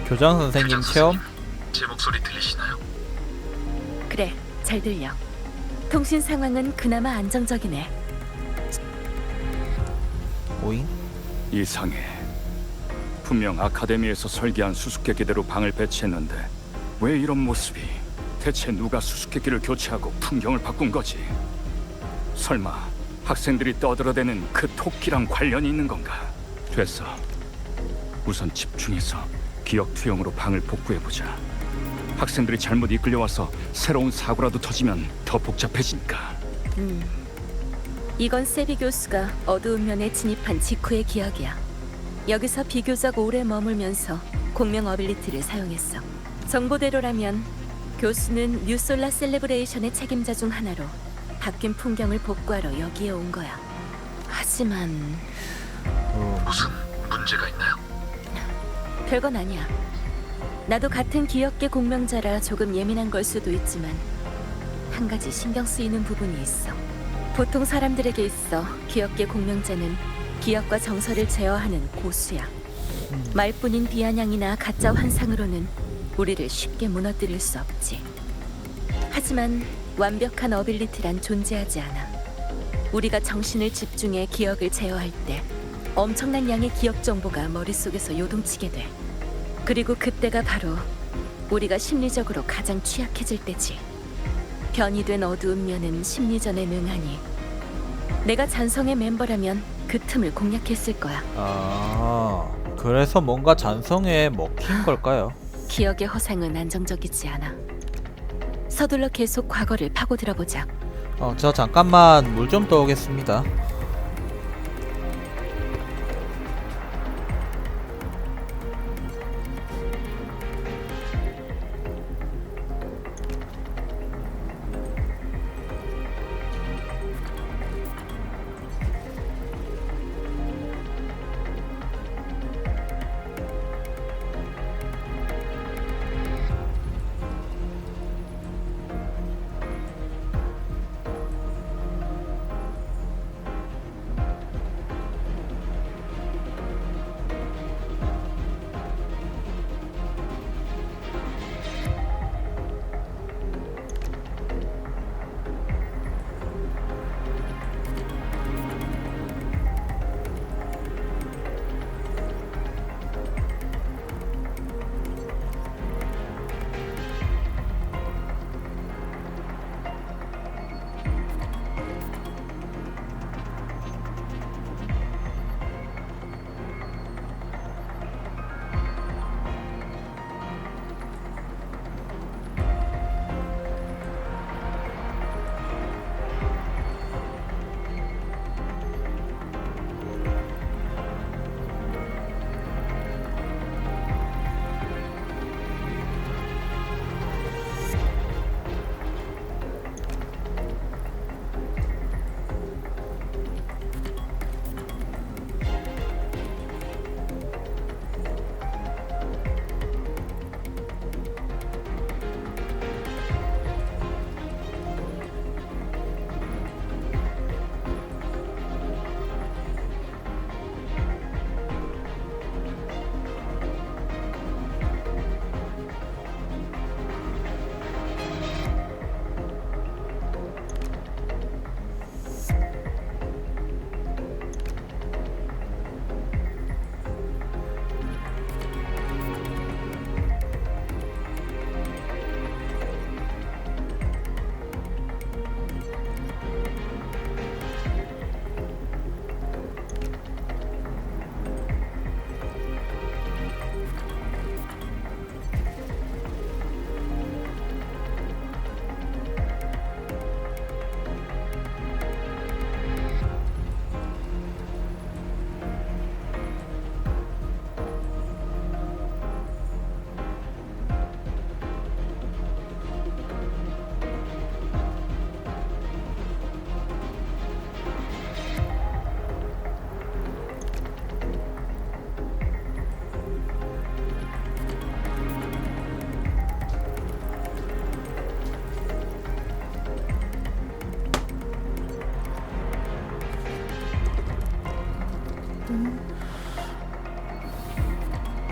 Speaker 1: 교장 선생님 체험?
Speaker 9: 제 목소리 들리시나요?
Speaker 4: 그래, 잘 들려. 통신 상황은 그나마 안정적이네.
Speaker 1: 오잉?
Speaker 10: 이상해. 분명 아카데미에서 설계한 수수께끼대로 방을 배치했는데 왜 이런 모습이? 대체 누가 수수께끼를 교체하고 풍경을 바꾼 거지? 설마 학생들이 떠들어대는 그 토끼랑 관련이 있는 건가? 됐어. 우선 집중해서 기억 투영으로 방을 복구해보자. 학생들이 잘못 이끌려와서 새로운 사고라도 터지면 더 복잡해지니까.
Speaker 4: 이건 세비 교수가 어두운 면에 진입한 직후의 기억이야. 여기서 비교적 오래 머물면서 공명 어빌리티를 사용했어. 정보대로라면 교수는 뉴솔라 셀레브레이션의 책임자 중 하나로 바뀐 풍경을 복구하러 여기에 온 거야. 하지만
Speaker 9: 무슨 문제가 있나요?
Speaker 4: 별건 아니야. 나도 같은 기억계 공명자라 조금 예민한 걸 수도 있지만 한 가지 신경 쓰이는 부분이 있어. 보통 사람들에게 있어 기억계 공명자는 기억과 정서를 제어하는 고수야. 말뿐인 비아냥이나 가짜 환상으로는 우리를 쉽게 무너뜨릴 수 없지. 하지만 완벽한 어빌리티란 존재하지 않아. 우리가 정신을 집중해 기억을 제어할 때 엄청난 양의 기억 정보가 머릿속에서 요동치게 돼. 그리고 그때가 바로 우리가 심리적으로 가장 취약해질 때지. 변이된 어두운 면은 심리전에 능하니 내가 잔성의 멤버라면 그 틈을 공략했을 거야.
Speaker 1: 아, 그래서 뭔가 잔성에 먹힌 걸까요?
Speaker 4: 기억의 허상은 안정적이지 않아. 서둘러 계속 과거를 파고들어보자.
Speaker 1: 저 잠깐만 물 좀 떠오겠습니다.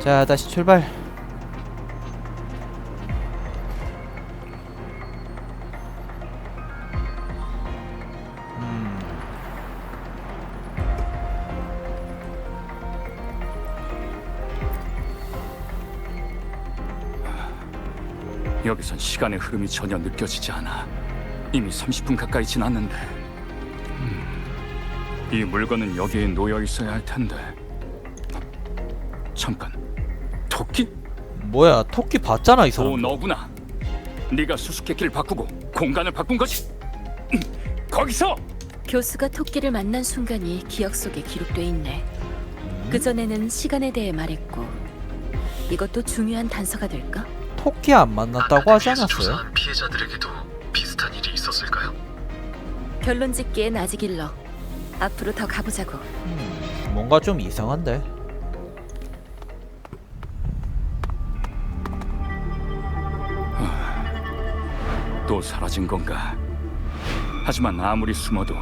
Speaker 1: 자, 다시 출발.
Speaker 10: 여기선 시간의 흐름이 전혀 느껴지지 않아. 이미 30분 가까이 지났는데. 이 물건은 여기에 놓여 있어야 할 텐데. 잠깐, 토끼?
Speaker 1: 뭐야, 토끼 봤잖아 이 사람.
Speaker 10: 오, 너구나. 네가 수수께끼를 바꾸고 공간을 바꾼 거지? 거기서!
Speaker 4: 교수가 토끼를 만난 순간이 기억 속에 기록돼 있네. 그전에는 시간에 대해 말했고 이것도 중요한 단서가 될까?
Speaker 1: 토끼 안 만났다고 하지 않았어요?
Speaker 11: 피해자들에게도 비슷한 일이 있었을까요?
Speaker 4: 결론 짓기엔 아직 일러. 앞으로 더 가보자고.
Speaker 1: 뭔가 좀 이상한데.
Speaker 10: 또 사라진 건가? 하지만 아무리 숨어도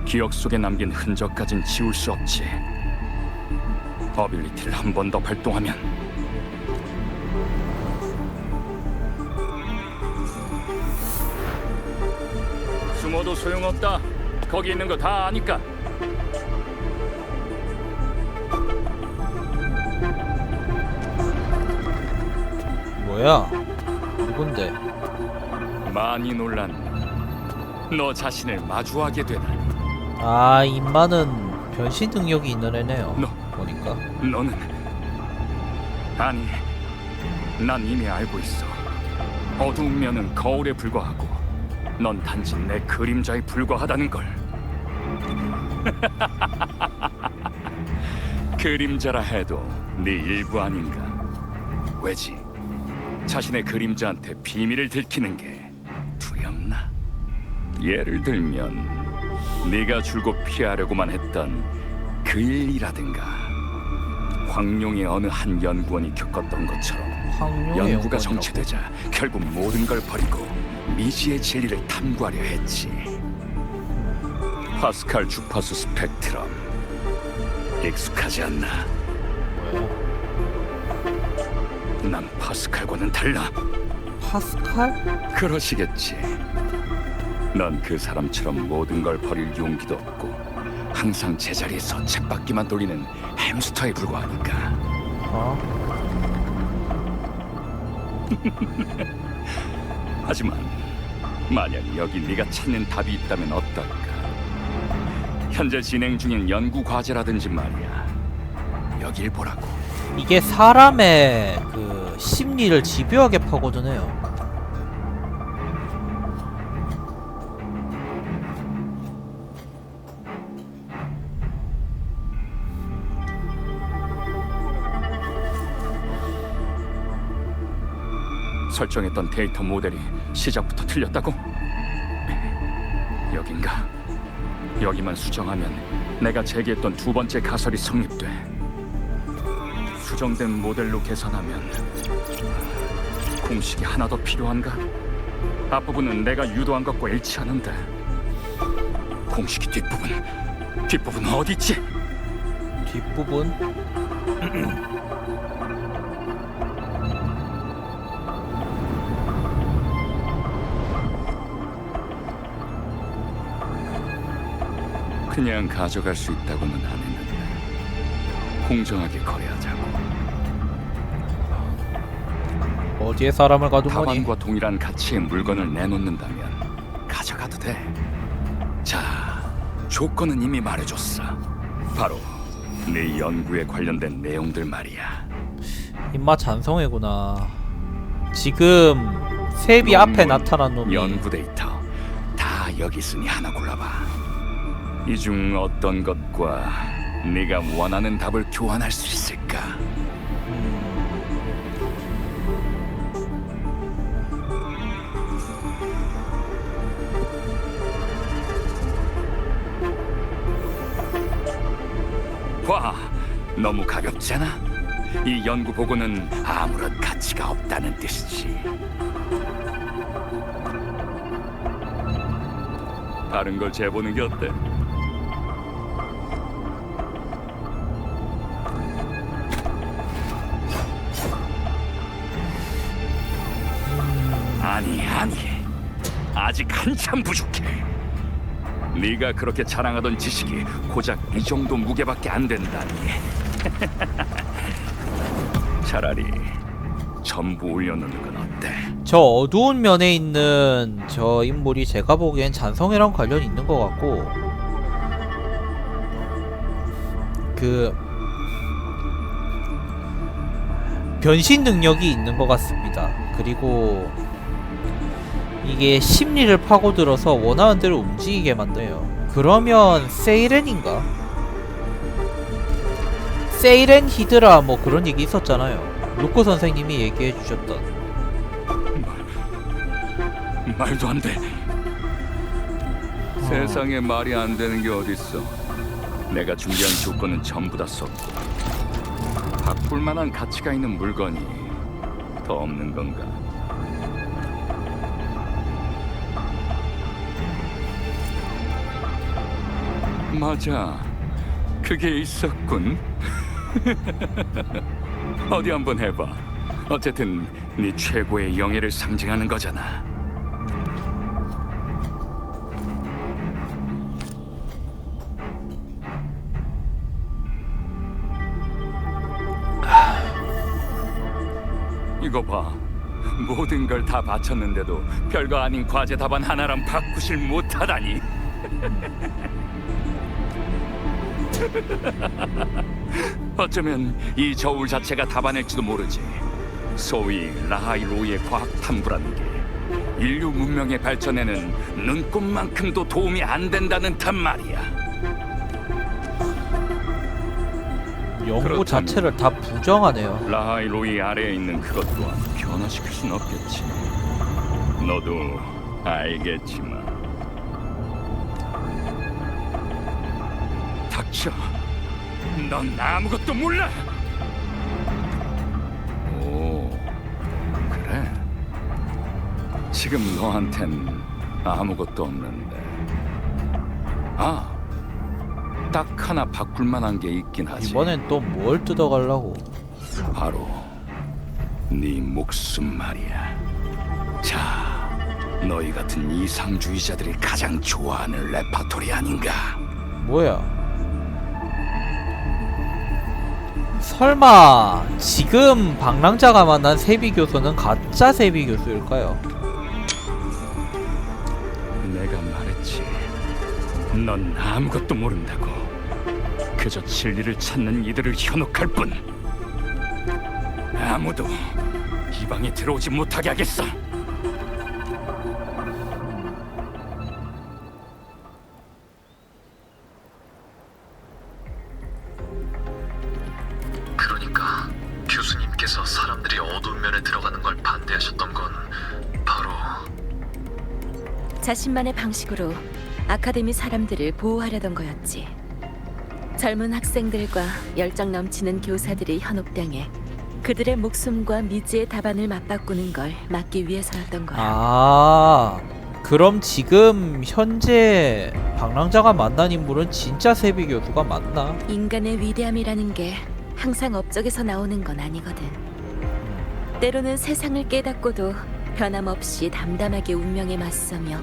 Speaker 10: 기억 속에 남긴 흔적까진 지울 수 없지. 어빌리티를 한 번 더 발동하면 숨어도 소용없다. 거기 있는 거 다 아니까.
Speaker 1: 뭐야? 누군데?
Speaker 10: 많이 놀랐네. 너 자신을 마주하게 되다니.
Speaker 1: 아, 임마는 변신 능력이 있는 애네요. 보니까.
Speaker 10: 너는 아니, 난 이미 알고 있어. 어두운 면은 거울에 불과하고 넌 단지 내 그림자에 불과하다는 걸. 그림자라 해도 네 일부 아닌가? 왜지? 자신의 그림자한테 비밀을 들키는 게 두렵나? 예를 들면 네가 줄곧 피하려고만 했던 그 일이라든가 황룡의 어느 한 연구원이 겪었던 것처럼
Speaker 1: 황룡의
Speaker 10: 연구가
Speaker 1: 연구원이라고?
Speaker 10: 정체되자 결국 모든 걸 버리고 미지의 진리를 탐구하려 했지. 파스칼 주파수 스펙트럼 익숙하지 않나? 난 파스칼과는 달라.
Speaker 1: 파스칼?
Speaker 10: 그러시겠지. 넌 그 사람처럼 모든 걸 버릴 용기도 없고 항상 제자리에서 쳇바퀴만 돌리는 햄스터에 불과하니까. 하지만 만약 여기 네가 찾는 답이 있다면 어떨까? 현재 진행 중인 연구 과제라든지 말이야. 여길 보라고.
Speaker 1: 이게 사람의 그 심리를 집요하게 파고드네요.
Speaker 10: 설정했던 데이터 모델이 시작부터 틀렸다고? 여긴가? 여기만 수정하면 내가 제기했던 두 번째 가설이 성립돼. 수정된 모델로 계산하면 공식이 하나 더 필요한가? 앞부분은 내가 유도한 것과 일치하는데 공식이 뒷부분 어디 있지?
Speaker 1: 뒷부분?
Speaker 10: 그냥 가져갈 수 있다고는 안 했는데 공정하게 거래하자고.
Speaker 1: 어디에 사람을 가둔 거니?
Speaker 10: 가방과 동일한 가치의 물건을 내놓는다면 가져가도 돼. 자, 조건은 이미 말해줬어. 바로 네 연구에 관련된 내용들 말이야.
Speaker 1: 입맛 잔성애구나. 지금 세비 앞에 나타난 놈이
Speaker 10: 연구 데이터 다 여기 있으니 하나 골라봐. 이 중 어떤 것과 네가 원하는 답을 교환할 수 있을까? 와, 너무 가볍잖아? 이 연구 보고는 아무런 가치가 없다는 뜻이지. 다른 걸 재보는 게 어때? 아니, 아직 한참 부족해. 네가 그렇게 자랑하던 지식이 고작 이 정도 무게밖에 안 된다니. 차라리 전부 올려놓는 건 어때?
Speaker 1: 저 어두운 면에 있는 저 인물이 제가 보기엔 잔성이랑 관련이 있는 것 같고, 그 변신 능력이 있는 것 같습니다. 그리고 이게 심리를 파고들어서 원하는 대로 움직이게 만들어요. 그러면 세이렌인가? 세이렌 히드라 뭐 그런 얘기 있었잖아요. 루코 선생님이 얘기해 주셨던.
Speaker 10: 말도 안 돼. 세상에 말이 안 되는 게 어딨어. 내가 준비한 조건은 전부 다 썼고 바꿀 만한 가치가 있는 물건이 더 없는 건가? 맞아. 그게 있었군. 어디 한번 해봐. 어쨌든 네 최고의 영예를 상징하는 거잖아. 이거 봐. 모든 걸 다 바쳤는데도 별거 아닌 과제 답안 하나랑 바꾸질 못하다니. 어쩌면 이 저울 자체가 답안일지도 모르지. 소위 라하이로이의 과학 탐구라는 게 인류 문명의 발전에는 눈꼽만큼도 도움이 안 된다는 듯 말이야.
Speaker 1: 연구
Speaker 10: 그렇다면
Speaker 1: 자체를 다 부정하네요.
Speaker 10: 라하이로이 아래에 있는 그것 또한 변화시킬 순 없겠지. 너도 알겠지만. 닥쳐. 넌 아무것도 몰라. 오, 그래. 지금 너한텐 아무것도 없는데. 아, 딱 하나 바꿀 만한 게 있긴 하지.
Speaker 1: 이번엔 또 뭘 뜯어가려고.
Speaker 10: 바로 네 목숨 말이야. 자, 너희 같은 이상주의자들이 가장 좋아하는 레파토리 아닌가?
Speaker 1: 뭐야? 설마 지금 방랑자가 만난 세비 교수는 가짜 세비 교수일까요?
Speaker 10: 내가 말했지. 넌 아무것도 모른다고. 그저 진리를 찾는 이들을 현혹할 뿐. 아무도 이 방에 들어오지 못하게 하겠어.
Speaker 11: 그러니까 교수님께서 사람들이 어두운 면에 들어가는 걸 반대하셨던 건 바로
Speaker 4: 자신만의 방식으로 아카데미 사람들을 보호하려던 거였지. 젊은 학생들과 열정 넘치는 교사들이 현혹당해 그들의 목숨과 미지의 답안을 맞바꾸는 걸 막기 위해서였던 거야.
Speaker 1: 아, 그럼 지금 현재 방랑자가 만난 인물은 진짜 세비 교수가 맞나?
Speaker 4: 인간의 위대함이라는 게 항상 업적에서 나오는 건 아니거든. 때로는 세상을 깨닫고도 변함없이 담담하게 운명에 맞서며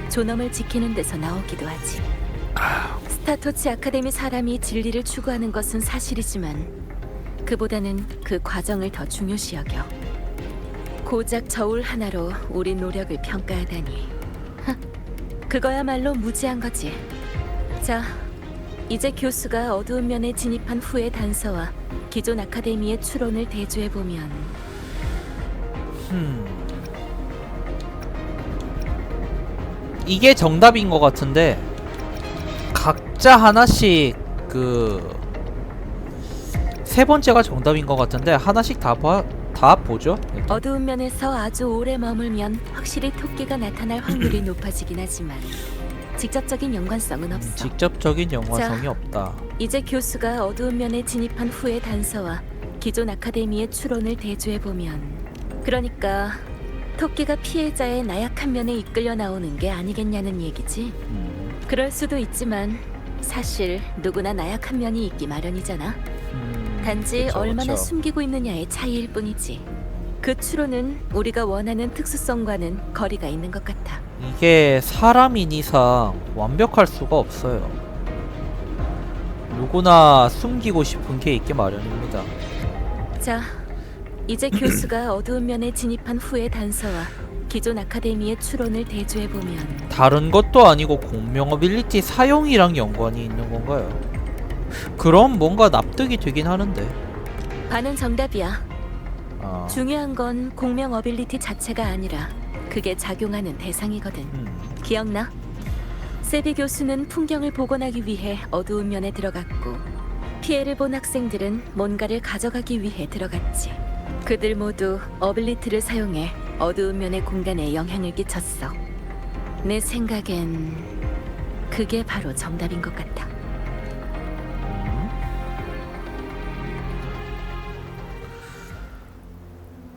Speaker 4: 존엄을 지키는 데서 나오기도 하지. 스타토치 아카데미 사람이 진리를 추구하는 것은 사실이지만 그보다는 그 과정을 더 중요시 여겨. 고작 저울 하나로 우리 노력을 평가하다니. 그거야말로 무지한 거지. 자, 이제 교수가 어두운 면에 진입한 후의 단서와 기존 아카데미의 추론을 대조해보면
Speaker 1: 이게 정답인 것 같은데 각자 하나씩 그 세 번째가 정답인 것 같은데 하나씩 다 보죠. 일단.
Speaker 4: 어두운 면에서 아주 오래 머물면 확실히 토끼가 나타날 확률이 높아지긴 하지만 직접적인 연관성은 없어.
Speaker 1: 직접적인 연관성이 없다.
Speaker 4: 이제 교수가 어두운 면에 진입한 후의 단서와 기존 아카데미의 추론을 대조해보면, 그러니까 토끼가 피해자의 나약한 면에 이끌려 나오는 게 아니겠냐는 얘기지. 그럴 수도 있지만 사실 누구나 나약한 면이 있기 마련이잖아. 단지
Speaker 1: 그쵸,
Speaker 4: 얼마나
Speaker 1: 그쵸.
Speaker 4: 숨기고 있느냐의 차이일 뿐이지. 그 추론은 우리가 원하는 특수성과는 거리가 있는 것 같아.
Speaker 1: 이게 사람인 이상 완벽할 수가 없어요. 누구나 숨기고 싶은 게 있기 마련입니다.
Speaker 4: 자, 이제 교수가 어두운 면에 진입한 후의 단서와 기존 아카데미의 추론을 대조해보면
Speaker 1: 다른 것도 아니고 공명 어빌리티 사용이랑 연관이 있는 건가요? 그럼 뭔가 납득이 되긴 하는데.
Speaker 4: 반은 정답이야.
Speaker 1: 아,
Speaker 4: 중요한 건 공명 어빌리티 자체가 아니라 그게 작용하는 대상이거든. 기억나? 세비 교수는 풍경을 복원하기 위해 어두운 면에 들어갔고 피해를 본 학생들은 뭔가를 가져가기 위해 들어갔지. 그들 모두 어빌리티를 사용해 어두운 면의 공간에 영향을 끼쳤어. 내 생각엔 그게 바로 정답인 것 같아.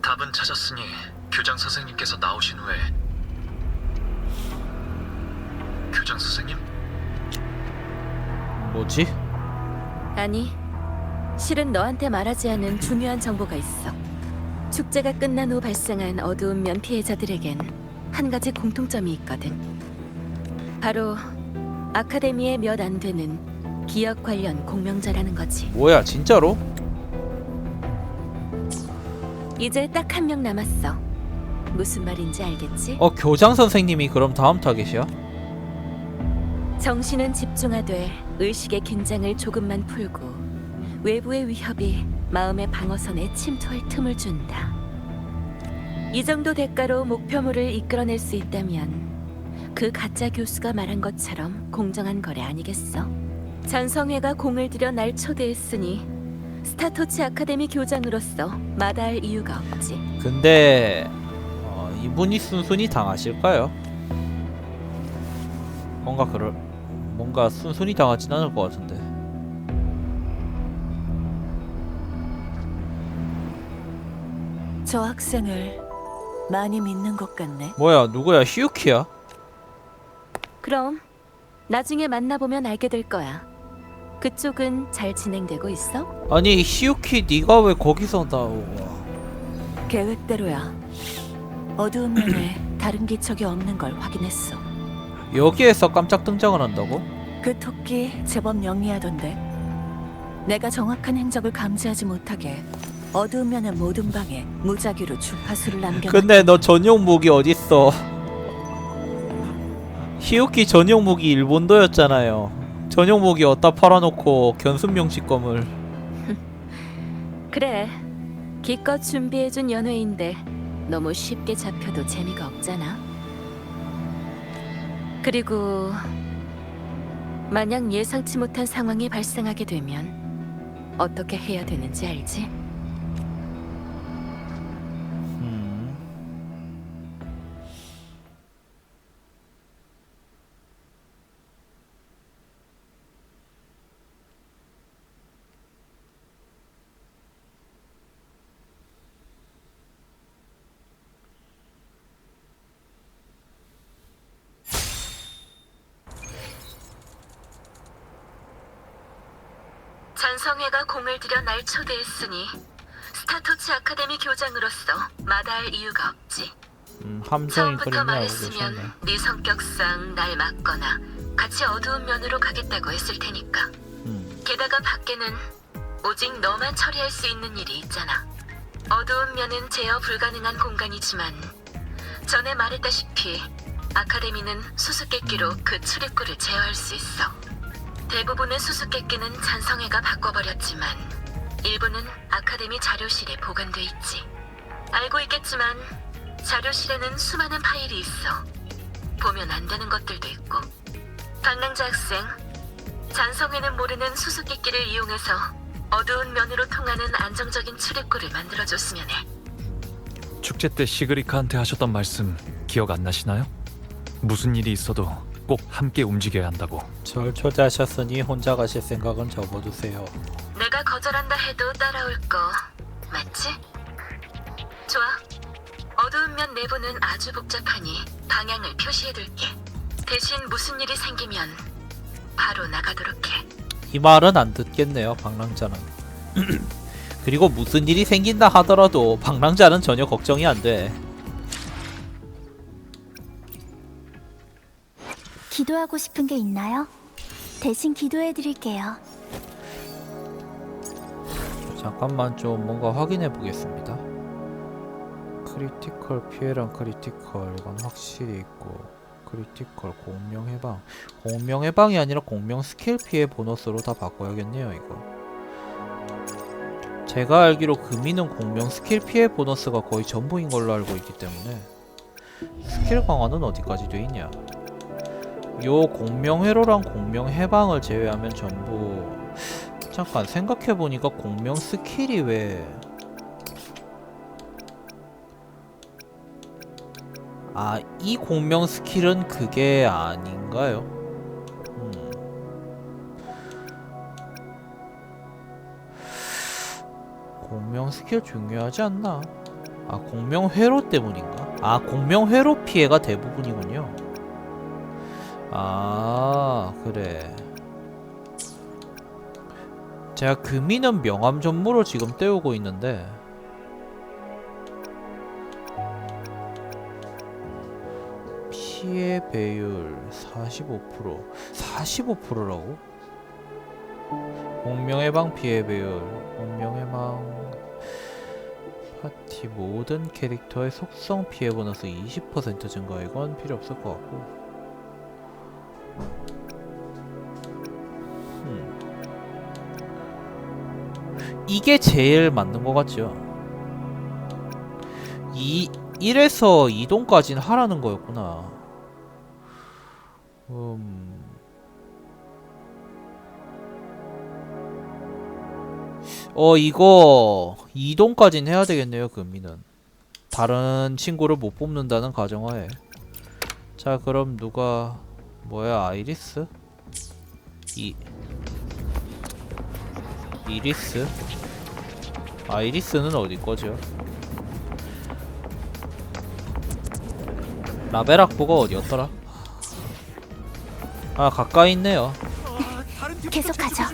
Speaker 11: 답은 찾았으니 교장 선생님께서 나오신 후에 교장 선생님?
Speaker 1: 뭐지?
Speaker 4: 아니, 실은 너한테 말하지 않은 중요한 정보가 있어. 축제가 끝난 후 발생한 어두운 면 피해자들에겐 한 가지 공통점이 있거든. 바로 아카데미에 몇 안 되는 기억 관련 공명자라는 거지.
Speaker 1: 뭐야, 진짜로?
Speaker 4: 이제 딱 한 명 남았어. 무슨 말인지 알겠지?
Speaker 1: 교장 선생님이 그럼 다음 타겟이야?
Speaker 4: 정신은 집중하되 의식의 긴장을 조금만 풀고 외부의 위협이 마음의 방어선에 침투할 틈을 준다. 이 정도 대가로 목표물을 이끌어낼 수 있다면 그 가짜 교수가 말한 것처럼 공정한 거래 아니겠어? 잔성회가 공을 들여 날 초대했으니 스타토치 아카데미 교장으로서 마다할 이유가 없지.
Speaker 1: 근데 이분이 순순히 당하실까요? 뭔가 순순히 당하진 않을 것 같은데.
Speaker 12: 저 학생을 많이 믿는 것 같네.
Speaker 1: 뭐야, 누구야? 히유키야?
Speaker 4: 그럼 나중에 만나보면 알게 될 거야. 그쪽은 잘 진행되고 있어?
Speaker 1: 아니, 히유키 네가 왜 거기서 나와?
Speaker 12: 계획대로야. 어두운 면에 다른 기척이 없는 걸 확인했어.
Speaker 1: 여기에서 깜짝 등장을 한다고?
Speaker 12: 그 토끼 제법 영리하던데. 내가 정확한 행적을 감지하지 못하게 어두운 면의 모든 방에 무작위로 주파수를 남겨.
Speaker 1: 근데 너 전용 무기 어딨어? 히유키 전용 무기 일본도였잖아요. 전용 무기 어디다 팔아놓고 견순명식검을.
Speaker 4: 그래, 기껏 준비해준 연회인데 너무 쉽게 잡혀도 재미가 없잖아. 그리고 만약 예상치 못한 상황이 발생하게 되면 어떻게 해야 되는지 알지? 잔성회가 공을 들여 날 초대했으니 스타토치 아카데미 교장으로서 마다할 이유가 없지.
Speaker 1: 함정이
Speaker 4: 처음부터
Speaker 1: 그림이 알고
Speaker 4: 말했으면
Speaker 1: 계셨네.
Speaker 4: 네 성격상 날 막거나 같이 어두운 면으로 가겠다고 했을 테니까. 게다가 밖에는 오직 너만 처리할 수 있는 일이 있잖아. 어두운 면은 제어 불가능한 공간이지만 전에 말했다시피 아카데미는 수수께끼로 그 출입구를 제어할 수 있어. 대부분의 수수께끼는 잔성회가 바꿔버렸지만 일부는 아카데미 자료실에 보관돼 있지. 알고 있겠지만 자료실에는 수많은 파일이 있어. 보면 안 되는 것들도 있고. 방랑자 학생, 잔성회는 모르는 수수께끼를 이용해서 어두운 면으로 통하는 안정적인 출입구를 만들어줬으면 해.
Speaker 5: 축제 때 시그리카한테 하셨던 말씀 기억 안 나시나요? 무슨 일이 있어도 꼭 함께 움직여야 한다고.
Speaker 1: 절 초대하셨으니 혼자 가실 생각은 접어두세요.
Speaker 4: 내가 거절한다 해도 따라올 거 맞지? 좋아. 어두운 면 내부는 아주 복잡하니 방향을 표시해둘게. 대신 무슨 일이 생기면 바로 나가도록 해.
Speaker 1: 이 말은 안 듣겠네요, 방랑자는. 그리고 무슨 일이 생긴다 하더라도 방랑자는 전혀 걱정이 안 돼.
Speaker 3: 기도하고 싶은 게 있나요? 대신 기도해 드릴게요.
Speaker 1: 잠깐만 좀 뭔가 확인해 보겠습니다. 크리티컬 피해랑 크리티컬 이건 확실히 있고, 크리티컬 공명 해방, 공명 해방이 아니라 공명 스킬 피해 보너스로 다 바꿔야겠네요 이거. 제가 알기로 금이는 공명 스킬 피해 보너스가 거의 전부인 걸로 알고 있기 때문에. 스킬 강화는 어디까지 돼 있냐? 요 공명 회로랑 공명 해방을 제외하면 전부. 잠깐 생각해보니까 공명 스킬이 왜 이 공명 스킬은 그게 아닌가요? 공명 스킬 중요하지 않나? 공명 회로 때문인가? 공명 회로 피해가 대부분이군요. 그래. 제가 금이는 명암 전무로 지금 때우고 있는데 피해 배율 45%. 45%라고? 공명해방 피해 배율, 공명해방 파티 모든 캐릭터의 속성 피해 보너스 20% 증가. 이건 필요 없을 것 같고. 이게 제일 맞는 것 같죠? 1에서 2동까지는 하라는 거였구나. 이거 2동까지는 해야 되겠네요, 금이는. 다른 친구를 못 뽑는다는 가정하에. 자, 그럼 누가, 아이리스? 이리스? 아이리스는 어디 거죠? 라벨 악보가 어디였더라? 가까이 있네요.
Speaker 3: 계속하죠.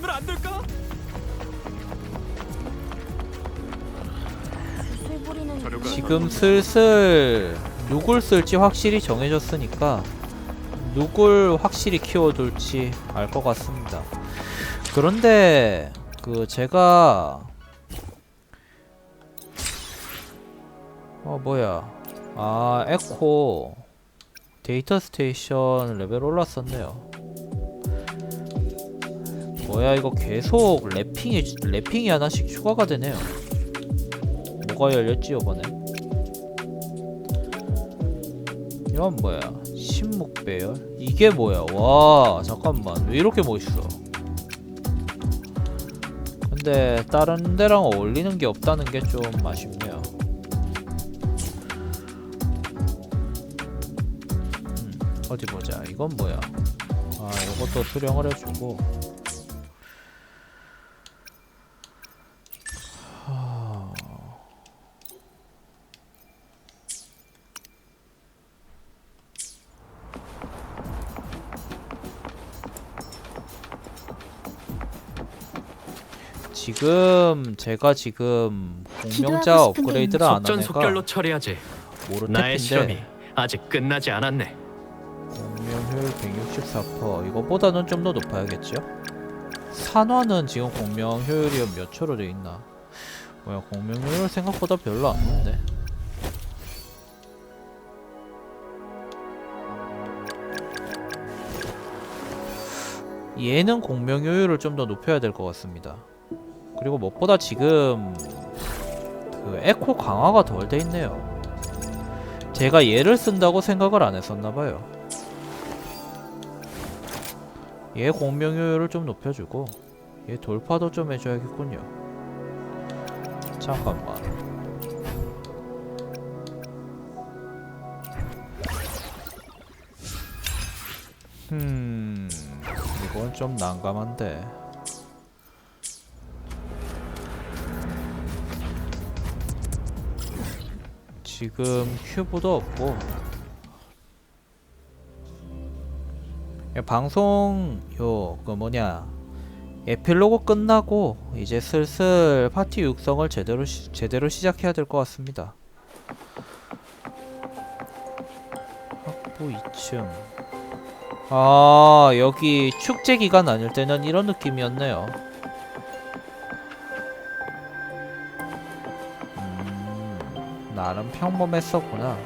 Speaker 1: 지금 슬슬 누굴 쓸지 확실히 정해졌으니까 누굴 확실히 키워둘지 알 것 같습니다. 그런데 제가 에코 데이터 스테이션 레벨 올랐었네요. 이거 계속 랩핑이 하나씩 추가가 되네요. 뭐가 열렸지 이번에? 이건 뭐야? 신목배열? 이게 뭐야? 와, 잠깐만, 왜 이렇게 멋있어? 근데 다른 데랑 어울리는 게 없다는 게 좀 아쉽네요. 어디 보자. 이건 뭐야? 이것도 수령을 해주고. 제가 공명자 업그레이드를 안 하니까
Speaker 6: 속전속결로 처리하지. 나의 실험이 아직 끝나지 않았네.
Speaker 1: 공명 효율 164%. 이거보다는 좀 더 높아야겠죠? 산화는 지금 공명 효율이 몇 초로 돼 있나? 공명 효율 생각보다 별로 안 높네. 얘는 공명 효율을 좀 더 높여야 될 것 같습니다. 그리고 무엇보다 지금 에코 강화가 덜 돼 있네요. 제가 얘를 쓴다고 생각을 안 했었나봐요. 얘 공명 효율을 좀 높여주고 얘 돌파도 좀 해줘야겠군요. 잠깐만. 이건 좀 난감한데. 지금 큐브도 없고 방송 에필로그 끝나고 이제 슬슬 파티 육성을 제대로 시작해야 될 것 같습니다. 학부 2층. 여기 축제 기간 아닐 때는 이런 느낌이었네요. 나름 평범했었구나.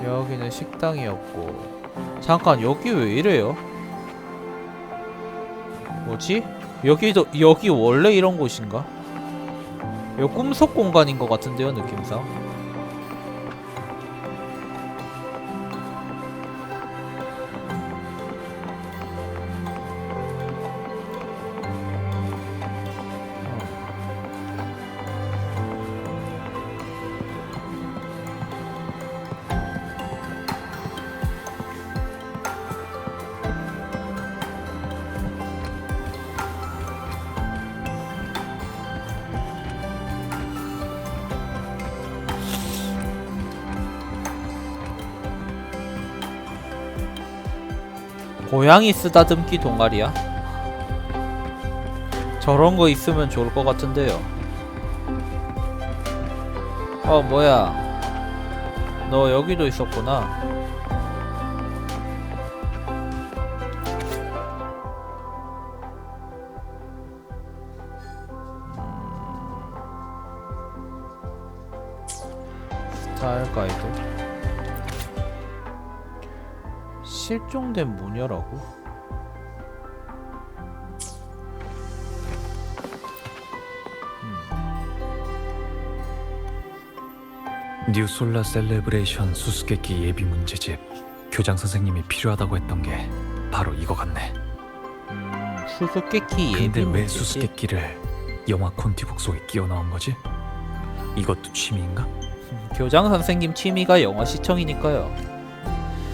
Speaker 1: 여기는 식당이었고. 잠깐, 여기 왜 이래요? 뭐지? 여기 원래 이런 곳인가? 이거 꿈속 공간인 것 같은데요, 느낌상. 고양이 쓰다듬기 동아리야? 저런 거 있으면 좋을 것 같은데요. 뭐야. 너 여기도 있었구나. 스타일 가이드. 실종된 모녀라고?
Speaker 5: 뉴솔라 셀레브레이션 수수께끼 예비 문제집. 교장 선생님이 필요하다고 했던 게 바로 이거 같네.
Speaker 1: 수수께끼 예비
Speaker 5: 근데 왜
Speaker 1: 문제집?
Speaker 5: 수수께끼를 영화 콘티북 속에 끼워 넣은 거지? 이것도 취미인가?
Speaker 1: 교장 선생님 취미가 영화 시청이니까요.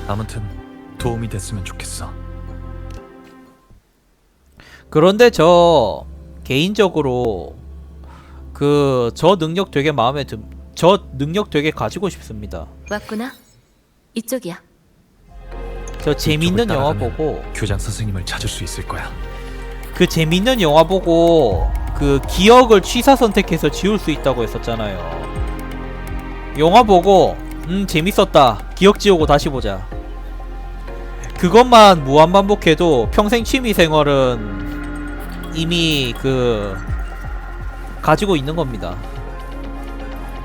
Speaker 5: 아무튼 도움이 됐으면 좋겠어.
Speaker 1: 그런데 저 개인적으로 저 능력 되게 저 능력 되게 가지고 싶습니다.
Speaker 4: 왔구나. 이쪽이야.
Speaker 1: 저 재밌는
Speaker 5: 이쪽을
Speaker 1: 영화
Speaker 5: 따라가면
Speaker 1: 보고
Speaker 5: 교장 선생님을 찾을 수 있을 거야.
Speaker 1: 그 재밌는 영화 보고 그 기억을 취사 선택해서 지울 수 있다고 했었잖아요. 영화 보고 재밌었다. 기억 지우고 다시 보자. 그것만 무한반복해도 평생 취미생활은 이미 가지고 있는 겁니다.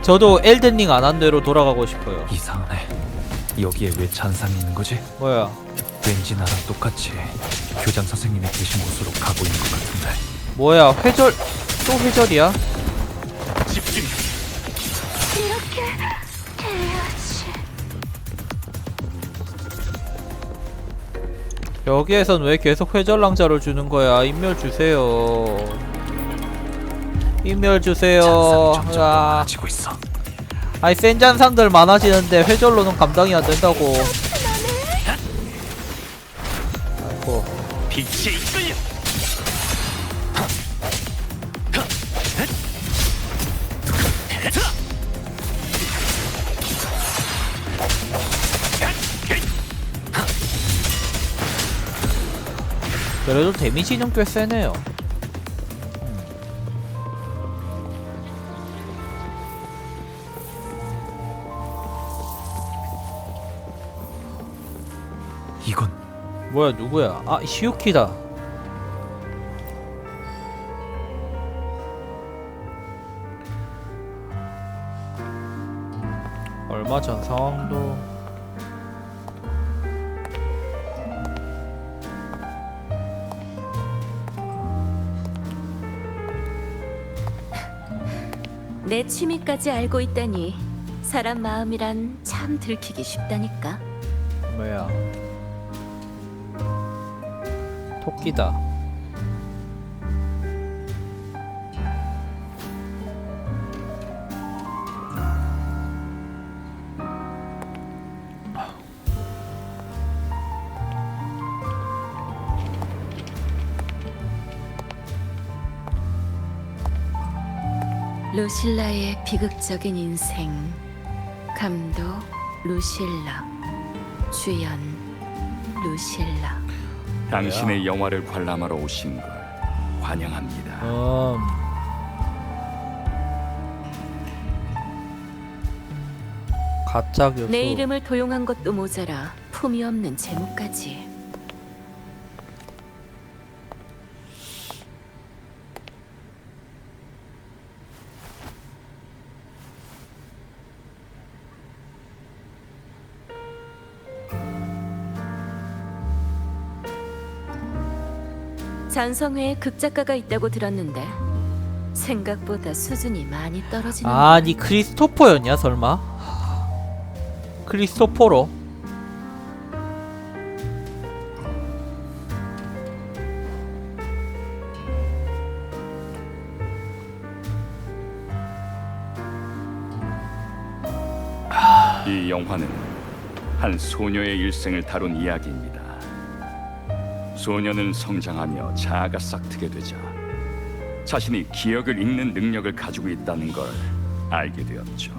Speaker 1: 저도 엘든링 안 한 대로 돌아가고 싶어요.
Speaker 5: 이상하네. 여기에 왜 잔상이 있는 거지?
Speaker 1: 뭐야?
Speaker 5: 왠지 나랑 똑같이 교장 선생님이 계신 곳으로 가고 있는 것 같은데.
Speaker 1: 뭐야? 회절 또 회절이야?
Speaker 7: 집중.
Speaker 3: 이렇게 해야지.
Speaker 1: 여기에선 왜 계속 회절랑자를 주는 거야? 인멸 주세요. 인멸 주세요.
Speaker 5: 잔상이 점점
Speaker 1: 아,
Speaker 5: 많아지고 있어.
Speaker 1: 아니 센 잔상들 많아지는데 회절로는 감당이 안 된다고. 아이고.
Speaker 7: 빛에 이끌려.
Speaker 1: 그래도 데미지는 꽤 세네요.
Speaker 5: 이건
Speaker 1: 뭐야, 누구야? 아, 시우키다. 얼마 전 상황도
Speaker 4: 내 취미까지 알고 있다니 사람 마음이란 참 들키기 쉽다니까.
Speaker 1: 뭐야? 토끼다.
Speaker 4: 루실라의 비극적인 인생. 감독 루실라. 주연 루실라.
Speaker 10: 당신의 영화를 관람하러 오신 걸 환영합니다.
Speaker 1: 가짜 교수.
Speaker 4: 내 이름을 도용한 것도 모자라 품이 없는 제목까지. 잔성회에 극작가가 있다고 들었는데 생각보다 수준이 많이 떨어지는.
Speaker 1: 아니 크리스토퍼였냐 설마? 크리스토퍼로?
Speaker 10: 이 영화는 한 소녀의 일생을 다룬 이야기입니다. 소녀는 성장하며 자아가 싹트게 되자 자신이 기억을 읽는 능력을 가지고 있다는 걸 알게 되었죠.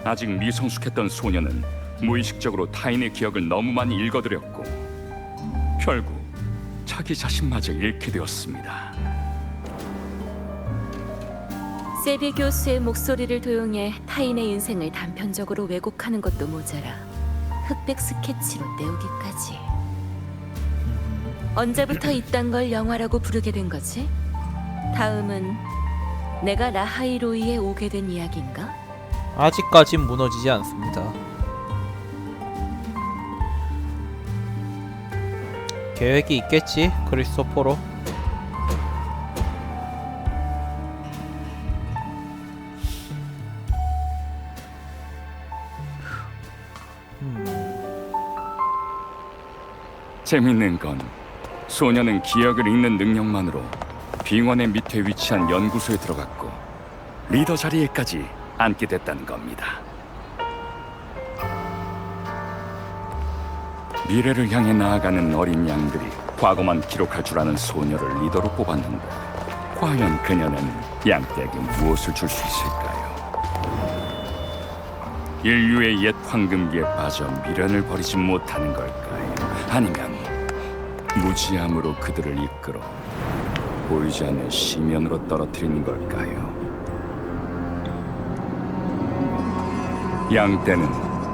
Speaker 10: 아직 미성숙했던 소녀는 무의식적으로 타인의 기억을 너무 많이 읽어들였고 결국 자기 자신마저 잃게 되었습니다.
Speaker 4: 세비 교수의 목소리를 도용해 타인의 인생을 단편적으로 왜곡하는 것도 모자라 흑백 스케치로 때우기까지. 언제부터 이딴 걸 영화라고 부르게 된 거지? 다음은 내가 라하이로이에 오게 된 이야기인가?
Speaker 1: 아직까진 무너지지 않습니다. 계획이 있겠지, 크리스토퍼로.
Speaker 10: 재밌는 건 소녀는 기억을 읽는 능력만으로 빙원의 밑에 위치한 연구소에 들어갔고 리더 자리에까지 앉게 됐다는 겁니다. 미래를 향해 나아가는 어린 양들이 과거만 기록할 줄 아는 소녀를 리더로 뽑았는데 과연 그녀는 양떼에게 무엇을 줄 수 있을까요? 인류의 옛 황금기에 빠져 미련을 버리지 못하는 걸까요? 아니면 무지함으로 그들을 이끌어 보이지 않는 심연으로 떨어뜨리는 걸까요? 양떼는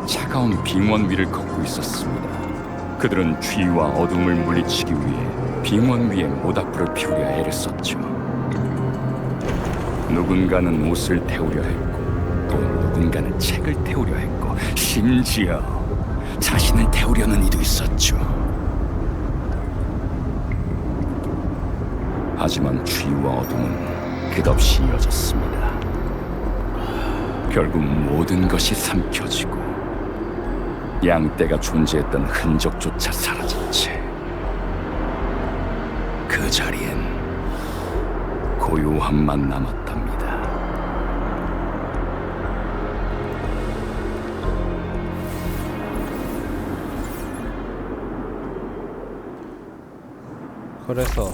Speaker 10: 차가운 빙원 위를 걷고 있었습니다. 그들은 추위와 어둠을 물리치기 위해 빙원 위에 모닥불을 피우려 애를 썼죠. 누군가는 옷을 태우려 했고 또 누군가는 책을 태우려 했고 심지어 자신을 태우려는 이도 있었죠. 하지만 추위와 어둠은 끝없이 이어졌습니다. 결국 모든 것이 삼켜지고 양떼가 존재했던 흔적조차 사라진 채 그 자리엔 고요함만 남았답니다.
Speaker 1: 그래서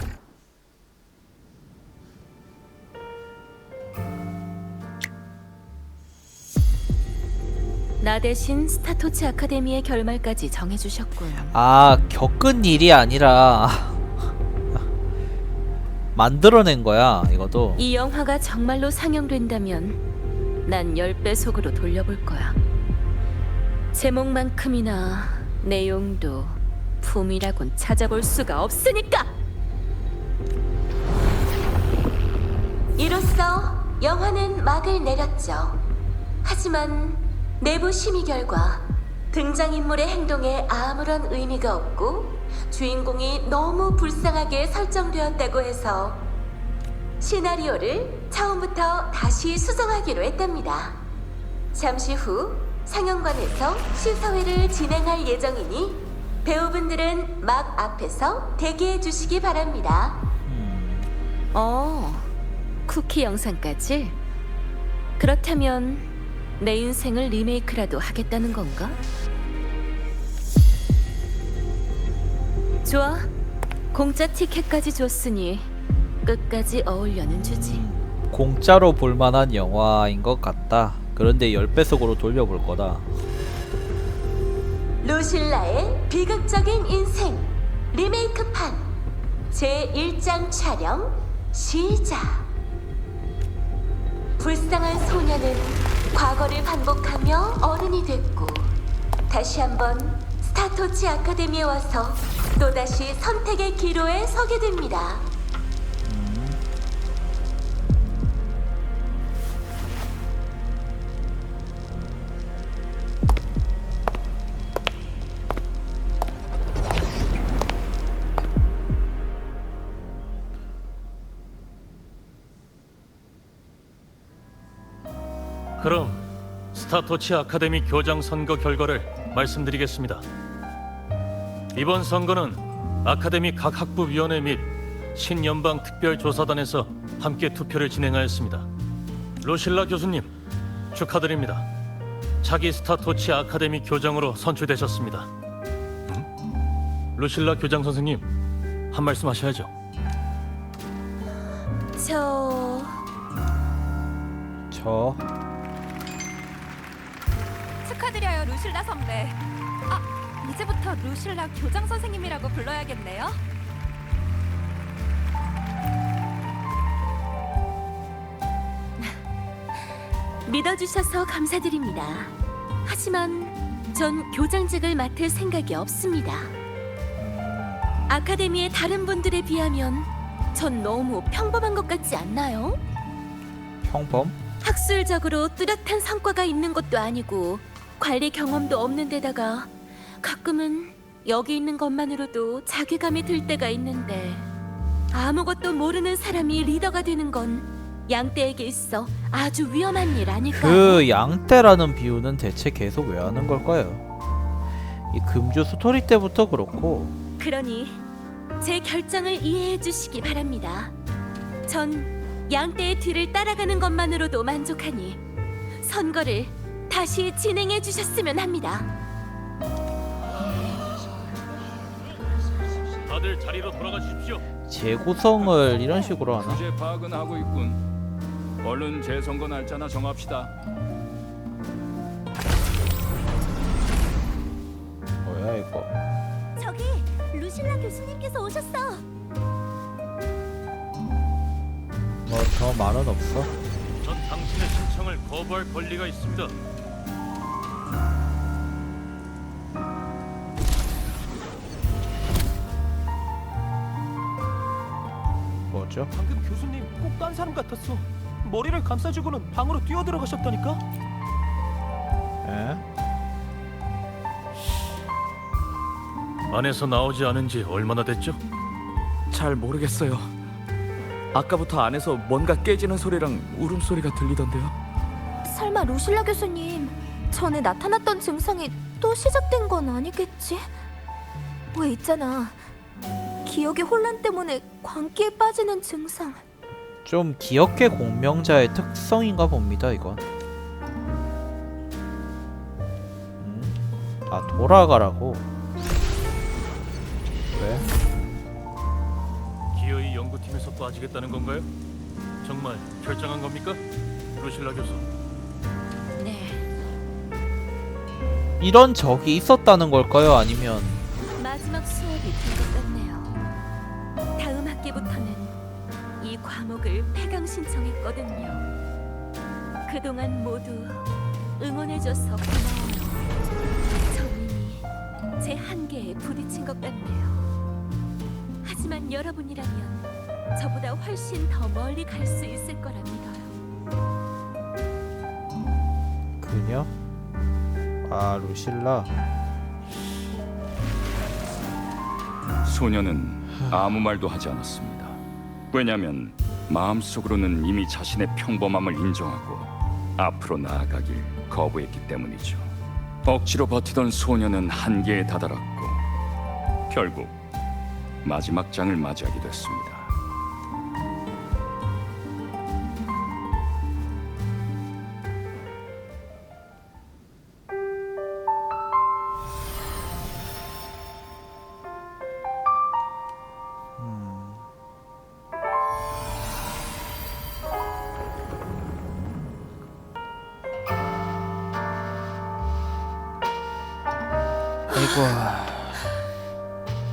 Speaker 4: 나 대신 스타토치 아카데미의 결말까지 정해주셨군.
Speaker 1: 아, 겪은 일이 아니라 만들어낸 거야, 이것도.
Speaker 4: 이 영화가 정말로 상영된다면 난 10배속으로 돌려볼 거야. 제목만큼이나 내용도 품이라곤 찾아볼 수가 없으니까! 이로써 영화는 막을 내렸죠. 하지만 내부 심의 결과 등장인물의 행동에 아무런 의미가 없고 주인공이 너무 불쌍하게 설정되었다고 해서 시나리오를 처음부터 다시 수정하기로 했답니다. 잠시 후 상영관에서 시사회를 진행할 예정이니 배우분들은 막 앞에서 대기해 주시기 바랍니다. 쿠키 영상까지? 그렇다면 내 인생을 리메이크라도 하겠다는 건가? 좋아, 공짜 티켓까지 줬으니 끝까지 어울려는 주지.
Speaker 1: 공짜로 볼만한 영화인 것 같다. 그런데 10배속으로 돌려볼 거다.
Speaker 4: 루실라의 비극적인 인생 리메이크판 제1장 촬영 시작. 불쌍한 소녀는 과거를 반복하며 어른이 됐고 다시 한번 스타토치 아카데미에 와서 또다시 선택의 기로에 서게 됩니다.
Speaker 6: 그럼 스타토치 아카데미 교장 선거 결과를 말씀드리겠습니다. 이번 선거는 아카데미 각 학부위원회 및 신연방 특별조사단에서 함께 투표를 진행하였습니다. 루실라 교수님, 축하드립니다. 차기 스타토치 아카데미 교장으로 선출되셨습니다. 루실라 교장 선생님, 한 말씀 하셔야죠.
Speaker 1: 저
Speaker 2: 축하드려요, 루실라 선배. 아, 이제부터 루실라 교장 선생님이라고 불러야겠네요.
Speaker 4: 믿어주셔서 감사드립니다. 하지만 전 교장직을 맡을 생각이 없습니다. 아카데미의 다른 분들에 비하면 전 너무 평범한 것 같지 않나요?
Speaker 1: 평범?
Speaker 4: 학술적으로 뚜렷한 성과가 있는 것도 아니고 관리 경험도 없는 데다가 가끔은 여기 있는 것만으로도 자괴감이 들 때가 있는데 아무것도 모르는 사람이 리더가 되는 건 양떼에게 있어 아주 위험한 일 아닐까요?
Speaker 1: 그 양떼라는 비유는 대체 계속 왜 하는 걸까요? 이 금주 스토리 때부터 그렇고.
Speaker 4: 그러니 제 결정을 이해해 주시기 바랍니다. 전 양떼의 뒤를 따라가는 것만으로도 만족하니 선거를 다시 진행해 주셨으면 합니다.
Speaker 6: 다들 자리로 돌아가 주십시오.
Speaker 1: 재구성을 이런 식으로 하나?
Speaker 10: 주제 파악은 하고 있군. 얼른 재선거 날짜나 정합시다.
Speaker 1: 뭐야 이거?
Speaker 3: 저기 루실라 교수님께서 오셨어.
Speaker 1: 뭐 더 말은 없어.
Speaker 6: 전 당신의 신청을 거부할 권리가 있습니다.
Speaker 1: 뭐죠?
Speaker 7: 방금 교수님 꼭 딴 사람 같았어. 머리를 감싸주고는 방으로 뛰어들어가셨다니까.
Speaker 1: 에?
Speaker 6: 안에서 나오지 않은 지 얼마나 됐죠?
Speaker 8: 잘 모르겠어요. 아까부터 안에서 뭔가 깨지는 소리랑 울음소리가 들리던데요.
Speaker 3: 설마 루실라 교수님 전에 나타났던 증상이 또 시작된 건 아니겠지? 왜 있잖아, 기억의 혼란 때문에 광기에 빠지는 증상.
Speaker 1: 좀 기억계 공명자의 특성인가 봅니다 이건. 아 돌아가라고. 왜?
Speaker 6: 기어이 연구팀에서 빠지겠다는 건가요? 정말 결정한 겁니까? 루실라 교수.
Speaker 4: 네,
Speaker 1: 이런 적이 있었다는 걸까요? 아니면
Speaker 4: 마지막 수업이 된 것 같네요. 다음 학기부터는 이 과목을 폐강 신청했거든요. 그동안 모두 응원해줘서 고마워요. 전 이미 제 한계에 부딪힌 것 같네요. 하지만 여러분이라면 저보다 훨씬 더 멀리 갈 수 있을 거라 믿어요.
Speaker 1: 그녀? 아 루실라.
Speaker 10: 소녀는 아무 말도 하지 않았습니다. 왜냐면 마음속으로는 이미 자신의 평범함을 인정하고 앞으로 나아가길 거부했기 때문이죠. 억지로 버티던 소녀는 한계에 다다랐고 결국 마지막 장을 맞이하게 됐습니다.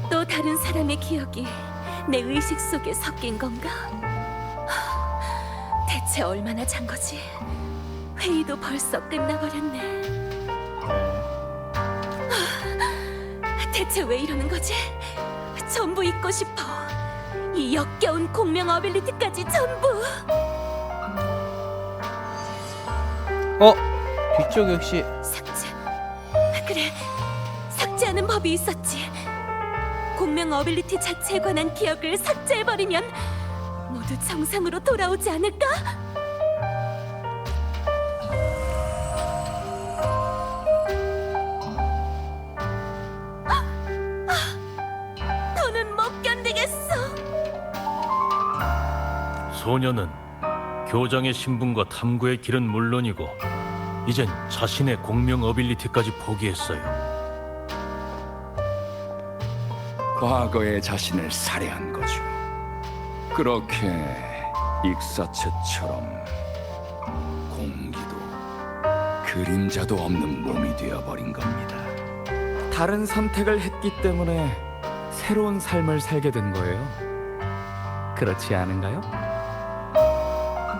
Speaker 4: 또 다른 사람의 기억이 내 의식 속에 섞인 건가? 대체 얼마나 잔 거지? 회의도 벌써 끝나버렸네. 대체 왜 이러는 거지? 전부 잊고 싶어. 이 역겨운 공명 어빌리티까지 전부.
Speaker 1: 뒤쪽 역시
Speaker 4: 삭제. 그래, 삭제하는 법이 있었지. 공명 어빌리티 자체에 관한 기억을 삭제해버리면 모두 정상으로 돌아오지 않을까? 더는 못 견디겠어.
Speaker 6: 소녀는 교장의 신분과 탐구의 길은 물론이고 이젠 자신의 공명 어빌리티까지 포기했어요.
Speaker 10: 과거의 자신을 살해한 거죠. 그렇게 익사체처럼 공기도 그림자도 없는 몸이 되어버린 겁니다.
Speaker 8: 다른 선택을 했기 때문에 새로운 삶을 살게 된 거예요. 그렇지 않은가요?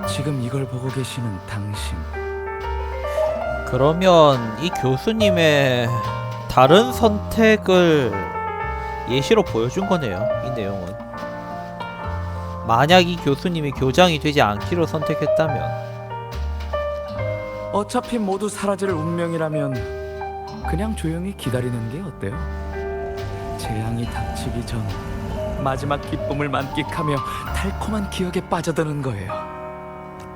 Speaker 8: 지금 이걸 보고 계시는 당신.
Speaker 1: 그러면 이 교수님의 다른 선택을 예시로 보여준 거네요, 이 내용은. 만약 이 교수님이 교장이 되지 않기로 선택했다면
Speaker 8: 어차피 모두 사라질 운명이라면 그냥 조용히 기다리는 게 어때요? 재앙이 닥치기 전 마지막 기쁨을 만끽하며 달콤한 기억에 빠져드는 거예요.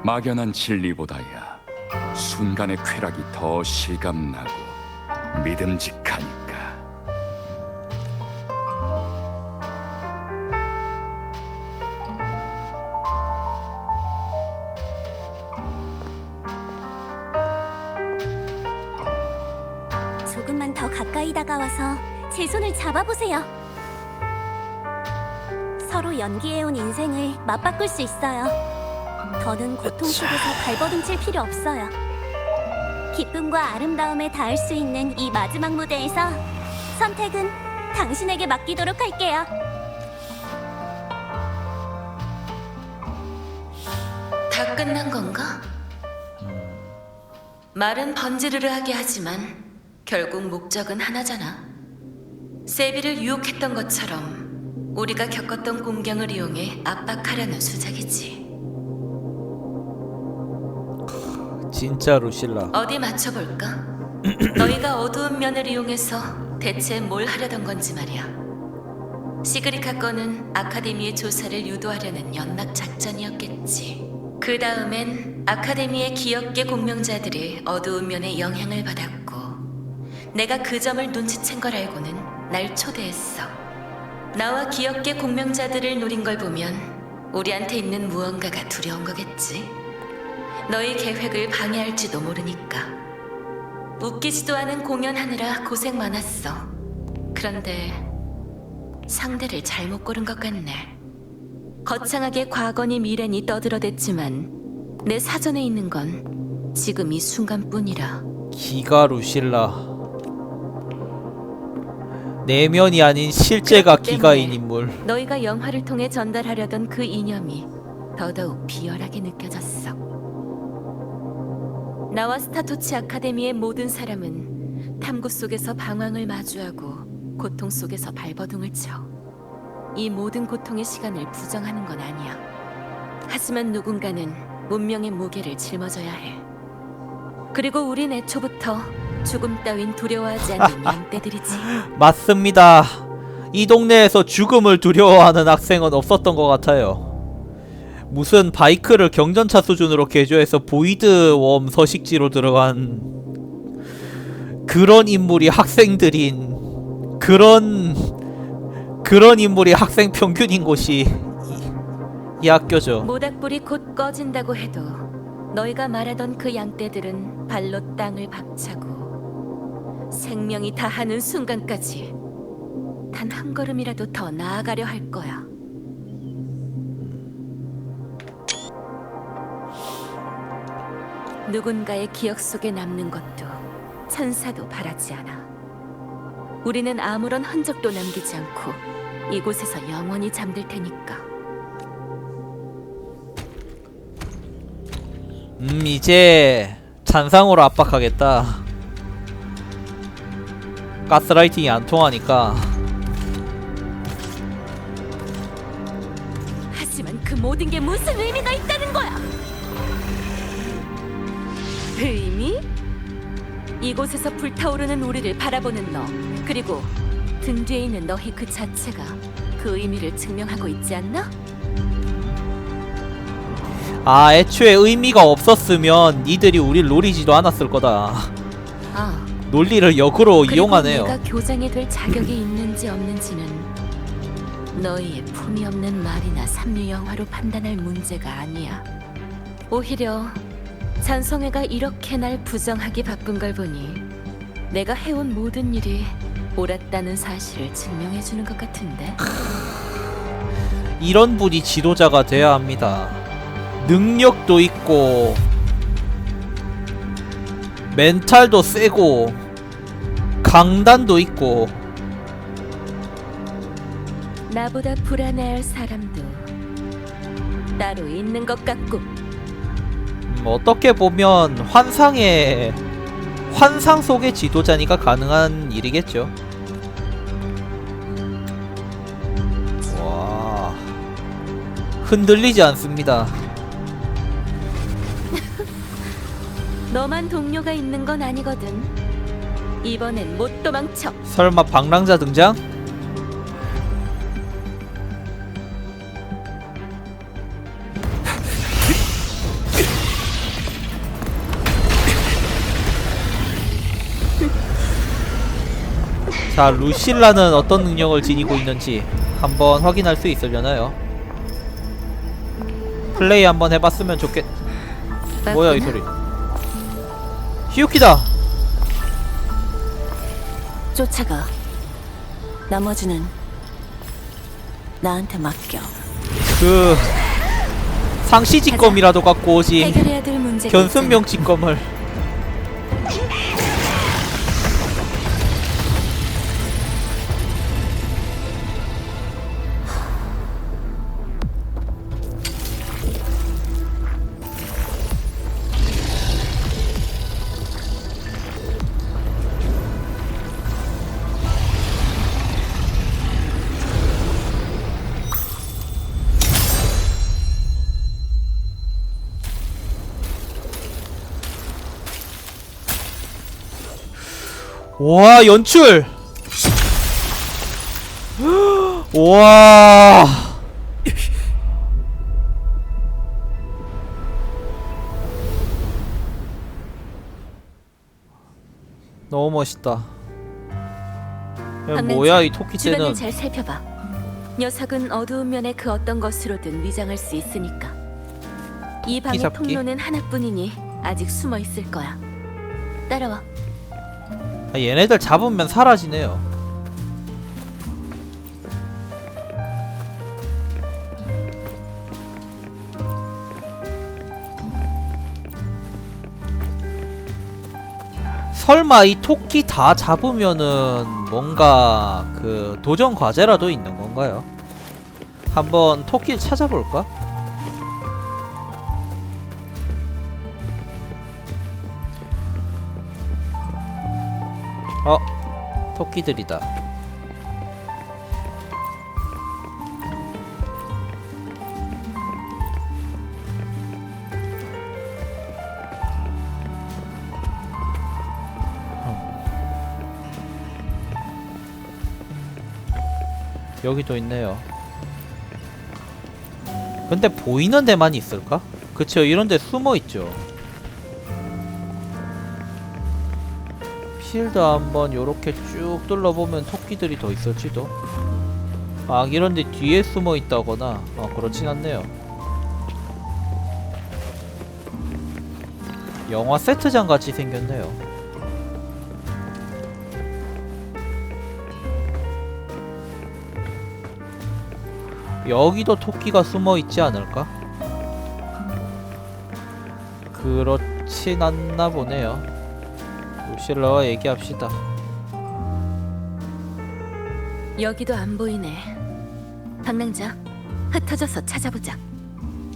Speaker 10: 막연한 진리보다야 순간의 쾌락이 더 실감나고 믿음직하니까.
Speaker 3: 조금만 더 가까이 다가와서 제 손을 잡아보세요. 서로 연기해온 인생을 맞바꿀 수 있어요. 더는 고통 속에서 발버둥칠 필요 없어요. 기쁨과 아름다움에 닿을 수 있는 이 마지막 무대에서 선택은 당신에게 맡기도록 할게요.
Speaker 4: 다 끝난 건가? 말은 번지르르하게 하지만 결국 목적은 하나잖아. 세비를 유혹했던 것처럼 우리가 겪었던 공경을 이용해 압박하려는 수작이지.
Speaker 1: 진짜 루실라.
Speaker 4: 어디 맞춰볼까? 너희가 어두운 면을 이용해서 대체 뭘 하려던 건지 말이야. 시그리카 건은 아카데미의 조사를 유도하려는 연막 작전이었겠지. 그 다음엔 아카데미의 기억계 공명자들이 어두운 면에 영향을 받았고 내가 그 점을 눈치챈 걸 알고는 날 초대했어. 나와 기억계 공명자들을 노린 걸 보면 우리한테 있는 무언가가 두려운 거겠지. 너희 계획을 방해할지도 모르니까. 웃기지도 않은 공연하느라 고생 많았어. 그런데 상대를 잘못 고른 것 같네. 거창하게 과거니 미래니 떠들어댔지만 내 사전에 있는 건 지금 이 순간뿐이라.
Speaker 1: 기가 루실라. 내면이 아닌 실제가 기가인 인물.
Speaker 4: 너희가 영화를 통해 전달하려던 그 이념이 더더욱 비열하게 느껴졌어. 나와 스타토치 아카데미의 모든 사람은 탐구 속에서 방황을 마주하고 고통 속에서 발버둥을 쳐. 이 모든 고통의 시간을 부정하는 건 아니야. 하지만 누군가는 문명의 무게를 짊어져야 해. 그리고 우린 애초부터 죽음 따윈 두려워하지 않는 양떼들이지.
Speaker 1: 맞습니다. 이 동네에서 죽음을 두려워하는 학생은 없었던 것 같아요. 무슨 바이크를 경전차 수준으로 개조해서 보이드웜 서식지로 들어간 그런 인물이 학생들인 그런 인물이 학생 평균인 곳이 이 학교죠.
Speaker 4: 모닥불이 곧 꺼진다고 해도 너희가 말하던 그 양떼들은 발로 땅을 박차고 생명이 다하는 순간까지 단 한 걸음이라도 더 나아가려 할 거야. 누군가의 기억 속에 남는 것도 천사도 바라지 않아. 우리는 아무런 흔적도 남기지 않고 이곳에서 영원히 잠들 테니까.
Speaker 1: 이제 잔상으로 압박하겠다. 가스라이팅이 안 통하니까.
Speaker 4: 하지만 그 모든 게 무슨 의미가 있다는 거야? 의미? 이곳에서 불타오르는 우리를 바라보는 너, 그리고 등 뒤에 있는 너희 그 자체가 그 의미를 증명하고 있지 않나?
Speaker 1: 아, 애초에 의미가 없었으면 니들이 우릴 노리지도 않았을 거다.
Speaker 4: 아,
Speaker 1: 논리를 역으로
Speaker 4: 그리고
Speaker 1: 이용하네요.
Speaker 4: 내가 교장이 될 자격이 있는지 없는지는 너희의 품이 없는 말이나 삼류 영화로 판단할 문제가 아니야. 오히려 잔성애가 이렇게 날 부정하기 바쁜 걸 보니 내가 해온 모든 일이 옳았다는 사실을 증명해주는 것 같은데.
Speaker 1: 이런 분이 지도자가 돼야 합니다. 능력도 있고 멘탈도 세고 강단도 있고.
Speaker 4: 나보다 불안해할 사람도 따로 있는 것 같고.
Speaker 1: 어떻게 보면 환상 속의 지도자니까 가능한 일이겠죠. 와, 흔들리지 않습니다.
Speaker 4: 너만 동료가 있는 건 아니거든. 이번엔 못 도망쳐.
Speaker 1: 설마 방랑자 등장? 자, 루실라는 어떤 능력을 지니고 있는지 한번 확인할 수 있으려나요? 플레이 한번 해봤으면 좋겠... 뭐야 이 소리. 히유키다!
Speaker 12: 쫓아가. 나머지는 나한테 맡겨.
Speaker 1: 그... 상시직검이라도 갖고 오지.
Speaker 12: 해결해야 될 문제가
Speaker 1: 견순명 직검을. 와, 연출! 와. 너무 멋있다. 야, 뭐야 이 토끼
Speaker 4: 주변을
Speaker 1: 쟤는.
Speaker 4: 잘 살펴봐. 녀석은 어두운 면의 그 어떤 것으로든 위장할 수 있으니까. 이 방의
Speaker 1: 잡기.
Speaker 4: 통로는 하나뿐이니 아직 숨어 있을 거야. 따라와.
Speaker 1: 아, 얘네들 잡으면 사라지네요. 설마 이 토끼 다 잡으면은 뭔가 그 도전 과제라도 있는 건가요? 한번 토끼를 찾아볼까? 토끼들이다. 여기도 있네요. 근데 보이는 데만 있을까? 그쵸, 이런 데 숨어 있죠. 필드 한번 요렇게 쭉 둘러보면 토끼들이 더 있을지도. 아, 이런데 뒤에 숨어 있다거나 그렇진 않네요. 영화 세트장 같이 생겼네요. 여기도 토끼가 숨어 있지 않을까? 그렇진 않나 보네요. 루실라와 얘기합시다.
Speaker 4: 여기도 안 보이네. 방랑자, 흩어져서 찾아보자.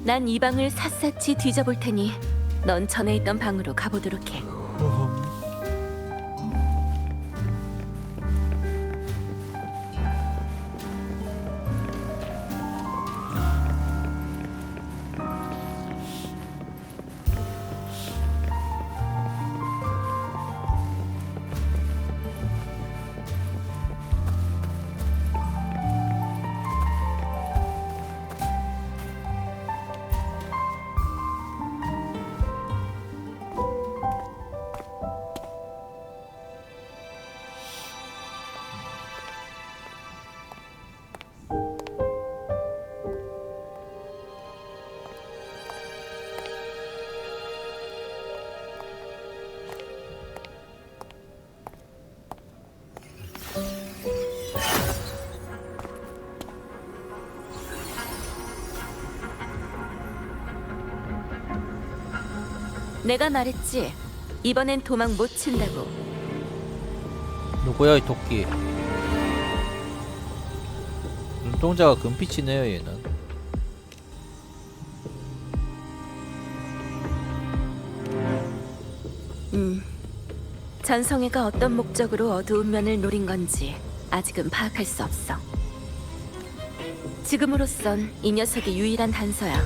Speaker 4: 난 이 방을 샅샅이 뒤져볼 테니 넌 전에 있던 방으로 가보도록 해. 내가 말했지. 이번엔 도망 못 친다고.
Speaker 1: 누구야 이 토끼? 눈동자가 금빛이네요 얘는.
Speaker 4: 전성애가 어떤 목적으로 어두운 면을 노린 건지 아직은 파악할 수 없어. 지금으로선 이 녀석이 유일한 단서야.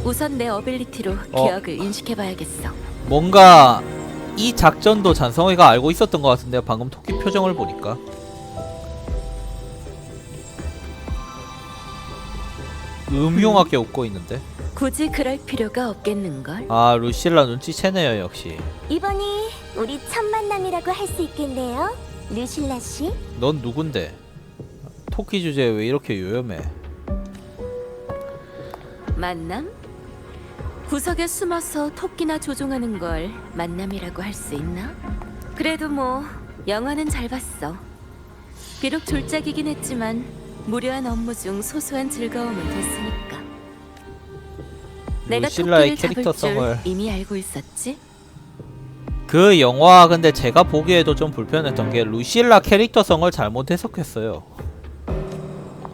Speaker 4: 우선 내 어빌리티로 기억을 인식해봐야겠어.
Speaker 1: 뭔가 이 작전도 잔성이가 알고 있었던 것 같은데요. 방금 토끼 표정을 보니까. 음흉하게 웃고 있는데.
Speaker 4: 굳이 그럴 필요가 없겠는걸?
Speaker 1: 아, 루실라 눈치채네요 역시.
Speaker 3: 이번이 우리 첫 만남이라고 할 수 있겠네요, 루실라 씨.
Speaker 1: 넌 누군데? 토끼 주제에 왜 이렇게 요염해?
Speaker 4: 만남? 구석에 숨어서 토끼나 조종하는 걸 만남이라고 할 수 있나? 그래도 뭐 영화는 잘 봤어. 비록 졸작이긴 했지만 무료한 업무 중 소소한 즐거움은 됐으니까. 내가
Speaker 1: 루실라의
Speaker 4: 토끼를 잡을
Speaker 1: 캐릭터성을.
Speaker 4: 줄 이미 알고 있었지?
Speaker 1: 그 영화 근데 제가 보기에도 좀 불편했던 게 루실라 캐릭터성을 잘못 해석했어요.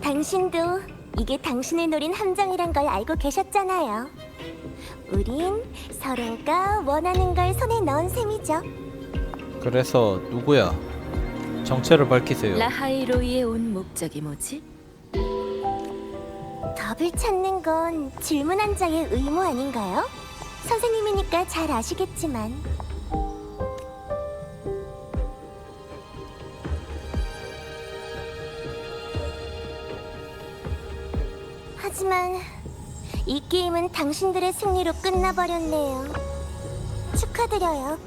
Speaker 3: 당신도 이게 당신을 노린 함정이란 걸 알고 계셨잖아요. 우린 서로가 원하는 걸 손에 넣은 셈이죠.
Speaker 1: 그래서 누구야? 정체를 밝히세요.
Speaker 4: 라하이로이에 온 목적이 뭐지?
Speaker 3: 답을 찾는 건 질문한 자의 의무 아닌가요? 선생님이니까 잘 아시겠지만. 하지만 이 게임은 당신들의 승리로 끝나버렸네요. 축하드려요.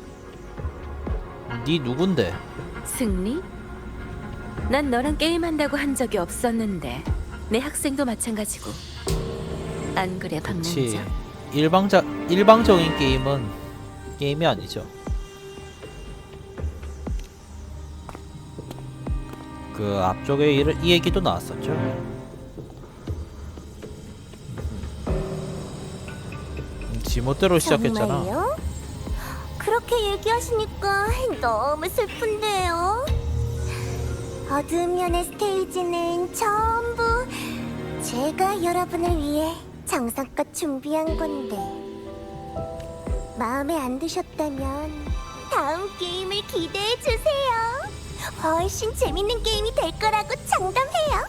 Speaker 1: 네 누군데?
Speaker 4: 승리? 난 너랑 게임한다고 한 적이 없었는데 내 학생도 마찬가지고. 안 그래,
Speaker 1: 그치.
Speaker 4: 박명자?
Speaker 1: 일방적인 게임은 게임이 아니죠. 그 앞쪽에 이 얘기도 나왔었죠. 지멋대로 시작했잖아.
Speaker 3: 정말요? 그렇게 얘기하시니까 너무 슬픈데요. 어두운 면의 스테이지는 전부 제가 여러분을 위해 정성껏 준비한 건데, 마음에 안 드셨다면 다음 게임을 기대해 주세요. 훨씬 재밌는 게임이 될 거라고 장담해요.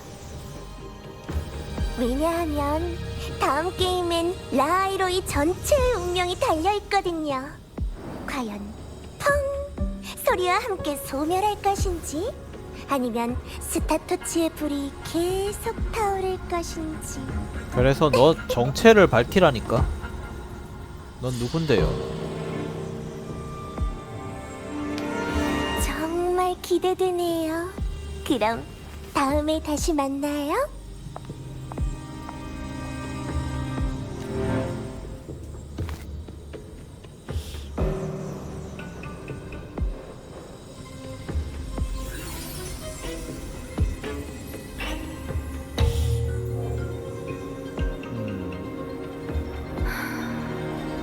Speaker 3: 왜냐하면 다음 게임엔 라하이로이 전체의 운명이 달려있거든요. 과연 펑 소리와 함께 소멸할 것인지, 아니면 스타토치의 불이 계속 타오를 것인지.
Speaker 1: 그래서 너 정체를 밝히라니까. 넌 누군데요?
Speaker 3: 정말 기대되네요. 그럼 다음에 다시 만나요.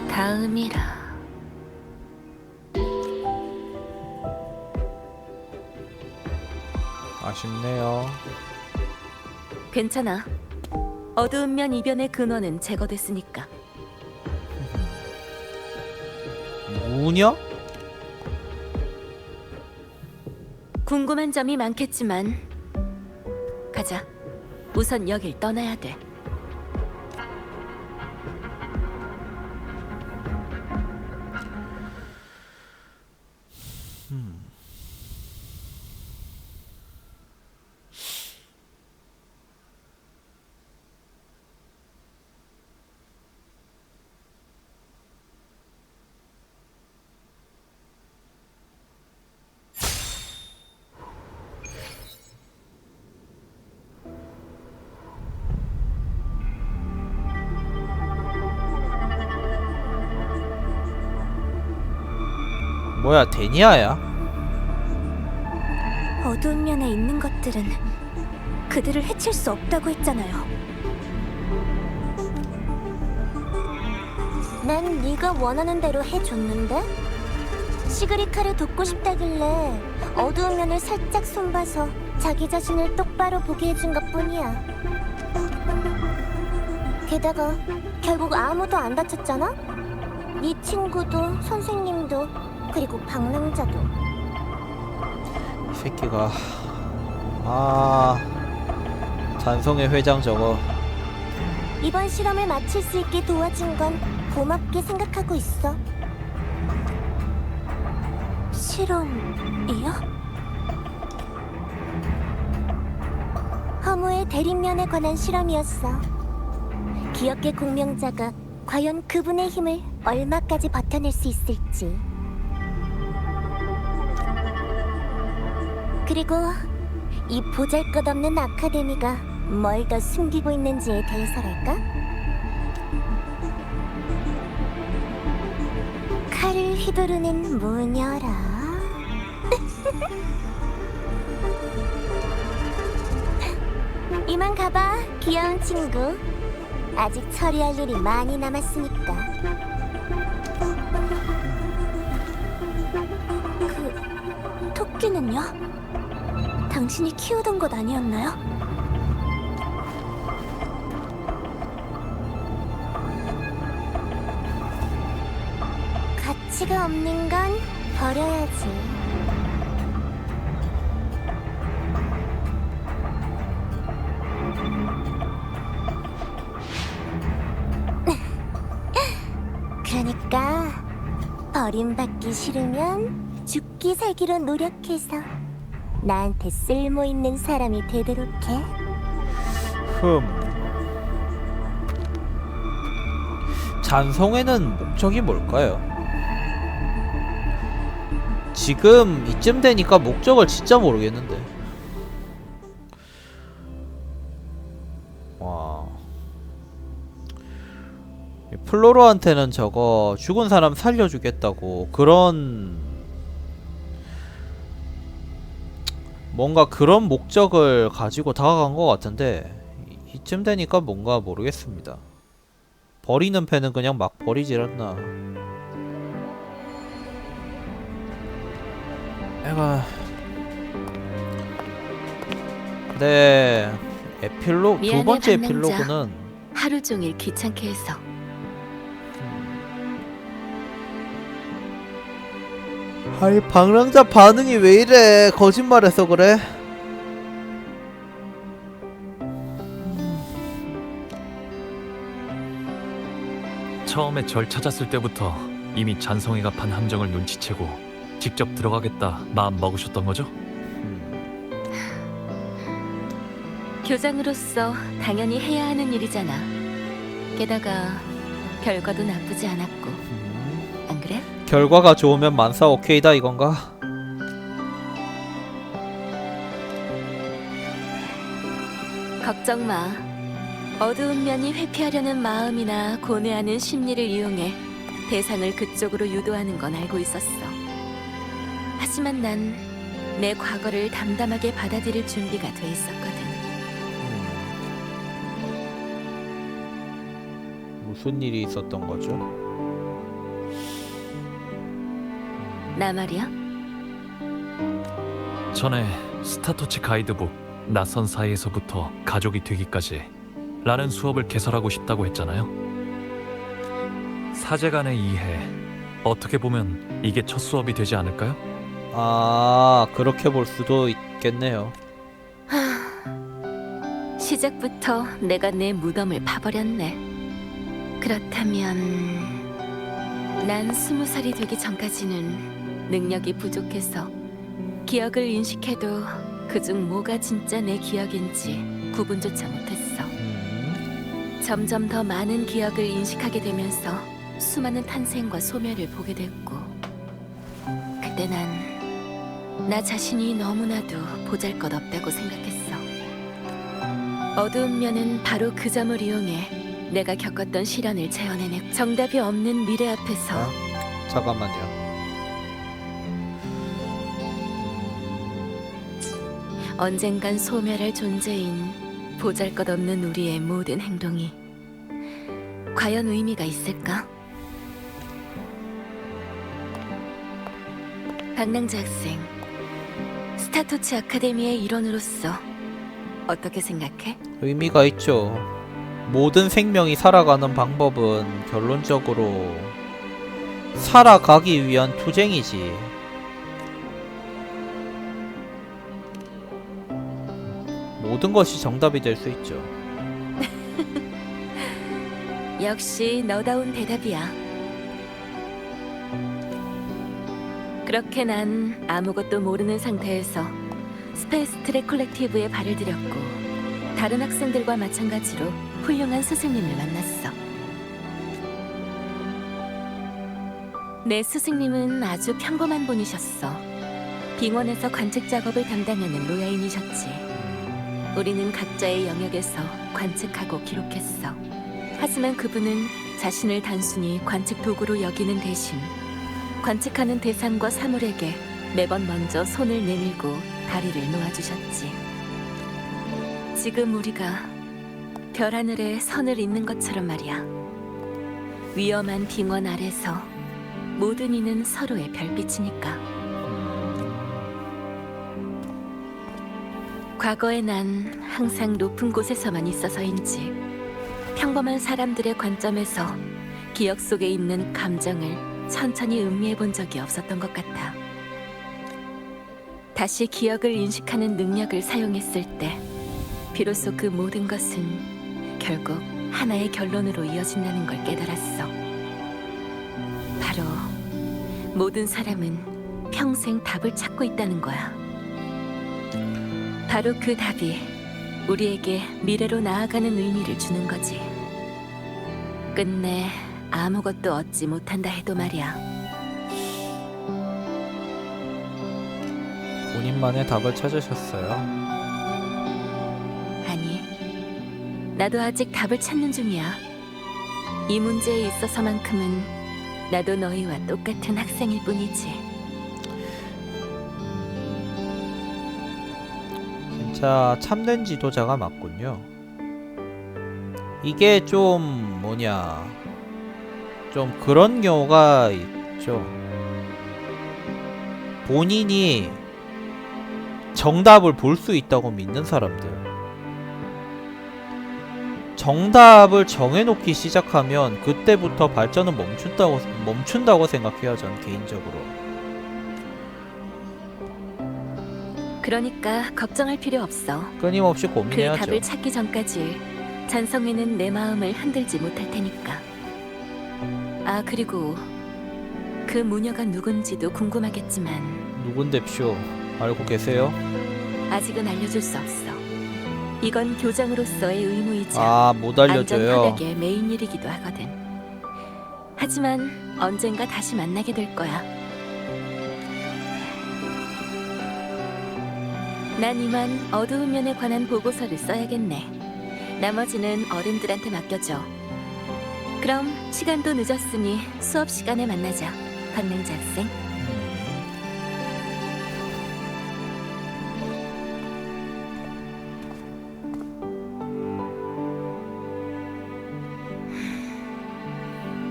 Speaker 4: 다음이라.
Speaker 1: 아쉽네요.
Speaker 4: 괜찮아. 어두운 면 이변의 근원은 제거됐으니까.
Speaker 1: 무녀?
Speaker 4: 궁금한 점이 많겠지만 가자. 우선 여길 떠나야 돼.
Speaker 1: 뭐야, 데니아야?
Speaker 3: 어두운 면에 있는 것들은 그들을 해칠 수 없다고 했잖아요. 난 네가 원하는 대로 해줬는데? 시그리카를 돕고 싶다길래 어두운 면을 살짝 손봐서 자기 자신을 똑바로 보게 해준 것뿐이야. 게다가 결국 아무도 안 다쳤잖아? 네 친구도 선생님도 그리고 방랑자도.
Speaker 1: 이 새끼가 잔성의 회장 저거.
Speaker 3: 이번 실험을 마칠 수 있게 도와준 건 고맙게 생각하고 있어. 실험이요? 허무의 대립면에 관한 실험이었어. 기억의 공명자가 과연 그분의 힘을 얼마까지 버텨낼 수 있을지. 그리고 이 보잘것없는 아카데미가 뭘 더 숨기고 있는지에 대해서랄까? 칼을 휘두르는 모녀라. 이만 가봐, 귀여운 친구. 아직 처리할 일이 많이 남았으니까. 그 토끼는요? 당신이 키우던 것 아니었나요? 가치가 없는 건 버려야지. 그러니까 버림받기 싫으면 죽기 살기로 노력해서 나한테 쓸모있는 사람이 되도록 해.
Speaker 1: 잔성에는 목적이 뭘까요? 지금 이쯤 되니까 목적을 진짜 모르겠는데. 와. 플로로한테는 저거 죽은 사람 살려주겠다고 그런 뭔가 그런 목적을 가지고 다가간 것 같은데 이쯤 되니까 뭔가 모르겠습니다. 버리는 패는 그냥 막 버리질 않나. 네, 두
Speaker 4: 미안해,
Speaker 1: 번째
Speaker 4: 방랑자.
Speaker 1: 에필로그는
Speaker 4: 하루 종일 귀찮게 해서.
Speaker 1: 아이 방랑자 반응이 왜 이래? 거짓말해서 그래?
Speaker 5: 처음에 절 찾았을 때부터 이미 잔성이가 판 함정을 눈치채고 직접 들어가겠다 마음 먹으셨던 거죠?
Speaker 4: 교장으로서 당연히 해야 하는 일이잖아. 게다가 결과도 나쁘지 않았고. 안 그래?
Speaker 1: 결과가 좋으면 만사 오케이다 이건가?
Speaker 4: 걱정 마. 어두운 면이 회피하려는 마음이나 고뇌하는 심리를 이용해 대상을 그쪽으로 유도하는 건 알고 있었어. 하지만 난 내 과거를 담담하게 받아들일 준비가 돼 있었거든.
Speaker 1: 무슨 일이 있었던 거죠?
Speaker 4: 나 말이야?
Speaker 5: 전에 스타토치 가이드북 낯선 사이에서부터 가족이 되기까지 라는 수업을 개설하고 싶다고 했잖아요. 사제간의 이해, 어떻게 보면 이게 첫 수업이 되지 않을까요?
Speaker 1: 아, 그렇게 볼 수도 있겠네요.
Speaker 4: 시작부터 내가 내 무덤을 파버렸네. 그렇다면 난 20살이 되기 전까지는 능력이 부족해서 기억을 인식해도 그중 뭐가 진짜 내 기억인지 구분조차 못했어. 점점 더 많은 기억을 인식하게 되면서 수많은 탄생과 소멸을 보게 됐고, 그때 난 나 자신이 너무나도 보잘것없다고 생각했어. 어두운 면은 바로 그 점을 이용해 내가 겪었던 시련을 재현해내. 정답이 없는 미래 앞에서
Speaker 1: 잠깐만요.
Speaker 4: 언젠간 소멸할 존재인 보잘것없는 우리의 모든 행동이 과연 의미가 있을까? 박낭자 학생, 스타토치 아카데미의 일원으로서 어떻게 생각해?
Speaker 1: 의미가 있죠. 모든 생명이 살아가는 방법은 결론적으로 살아가기 위한 투쟁이지. 모든 것이 정답이 될 수 있죠.
Speaker 4: 역시 너다운 대답이야. 그렇게 난 아무것도 모르는 상태에서 스페이스 트랙 콜렉티브에 발을 들였고 다른 학생들과 마찬가지로 훌륭한 스승님을 만났어. 내 스승님은 아주 평범한 분이셨어. 빙원에서 관측 작업을 담당하는 로야인이셨지. 우리는 각자의 영역에서 관측하고 기록했어. 하지만 그분은 자신을 단순히 관측 도구로 여기는 대신 관측하는 대상과 사물에게 매번 먼저 손을 내밀고 다리를 놓아주셨지. 지금 우리가 별하늘에 선을 잇는 것처럼 말이야. 위험한 빙원 아래서 모든 이는 서로의 별빛이니까. 과거에 난 항상 높은 곳에서만 있어서인지 평범한 사람들의 관점에서 기억 속에 있는 감정을 천천히 음미해 본 적이 없었던 것 같아. 다시 기억을 인식하는 능력을 사용했을 때 비로소 그 모든 것은 결국 하나의 결론으로 이어진다는 걸 깨달았어. 바로 모든 사람은 평생 답을 찾고 있다는 거야. 바로 그 답이 우리에게 미래로 나아가는 의미를 주는 거지. 끝내 아무것도 얻지 못한다 해도 말이야.
Speaker 1: 본인만의 답을 찾으셨어요.
Speaker 4: 아니, 나도 아직 답을 찾는 중이야. 이 문제에 있어서만큼은 나도 너희와 똑같은 학생일 뿐이지.
Speaker 1: 진짜 참된 지도자가 맞군요. 이게 좀 뭐냐, 좀 그런 경우가 있죠. 본인이 정답을 볼 수 있다고 믿는 사람들, 정답을 정해놓기 시작하면 그때부터 발전은 멈춘다고 생각해요, 전 개인적으로.
Speaker 4: 그러니까 걱정할 필요 없어.
Speaker 1: 끊임없이
Speaker 4: 그
Speaker 1: 고민해야죠.
Speaker 4: 답을 찾기 전까지 잔성이는 내 마음을 흔들지 못할 테니까. 아, 그리고 그 무녀가 누군지도 궁금하겠지만
Speaker 1: 누군데쇼? 알고 계세요?
Speaker 4: 아직은 알려줄 수 없어. 이건 교장으로서의 의무이자
Speaker 1: 아, 못 알려줘요.
Speaker 4: 안전하게 메인 일이기도 하거든. 하지만 언젠가 다시 만나게 될 거야. 난 이만 어두운 면에 관한 보고서를 써야겠네. 나머지는 어른들한테 맡겨줘. 그럼 시간도 늦었으니 수업 시간에 만나자, 박명자 학생.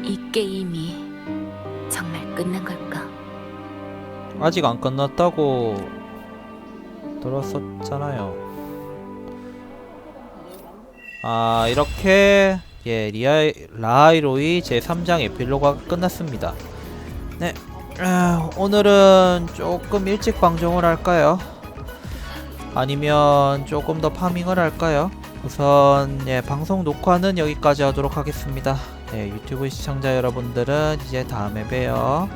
Speaker 4: 이 게임이 정말 끝난 걸까?
Speaker 1: 아직 안 끝났다고 들었었잖아요. 아, 이렇게 라이로이 제3장 에필로그가 끝났습니다. 네, 오늘은 조금 일찍 방송을 할까요? 아니면 조금 더 파밍을 할까요? 우선 방송 녹화는 여기까지 하도록 하겠습니다. 유튜브 시청자 여러분들은 이제 다음에 봬요.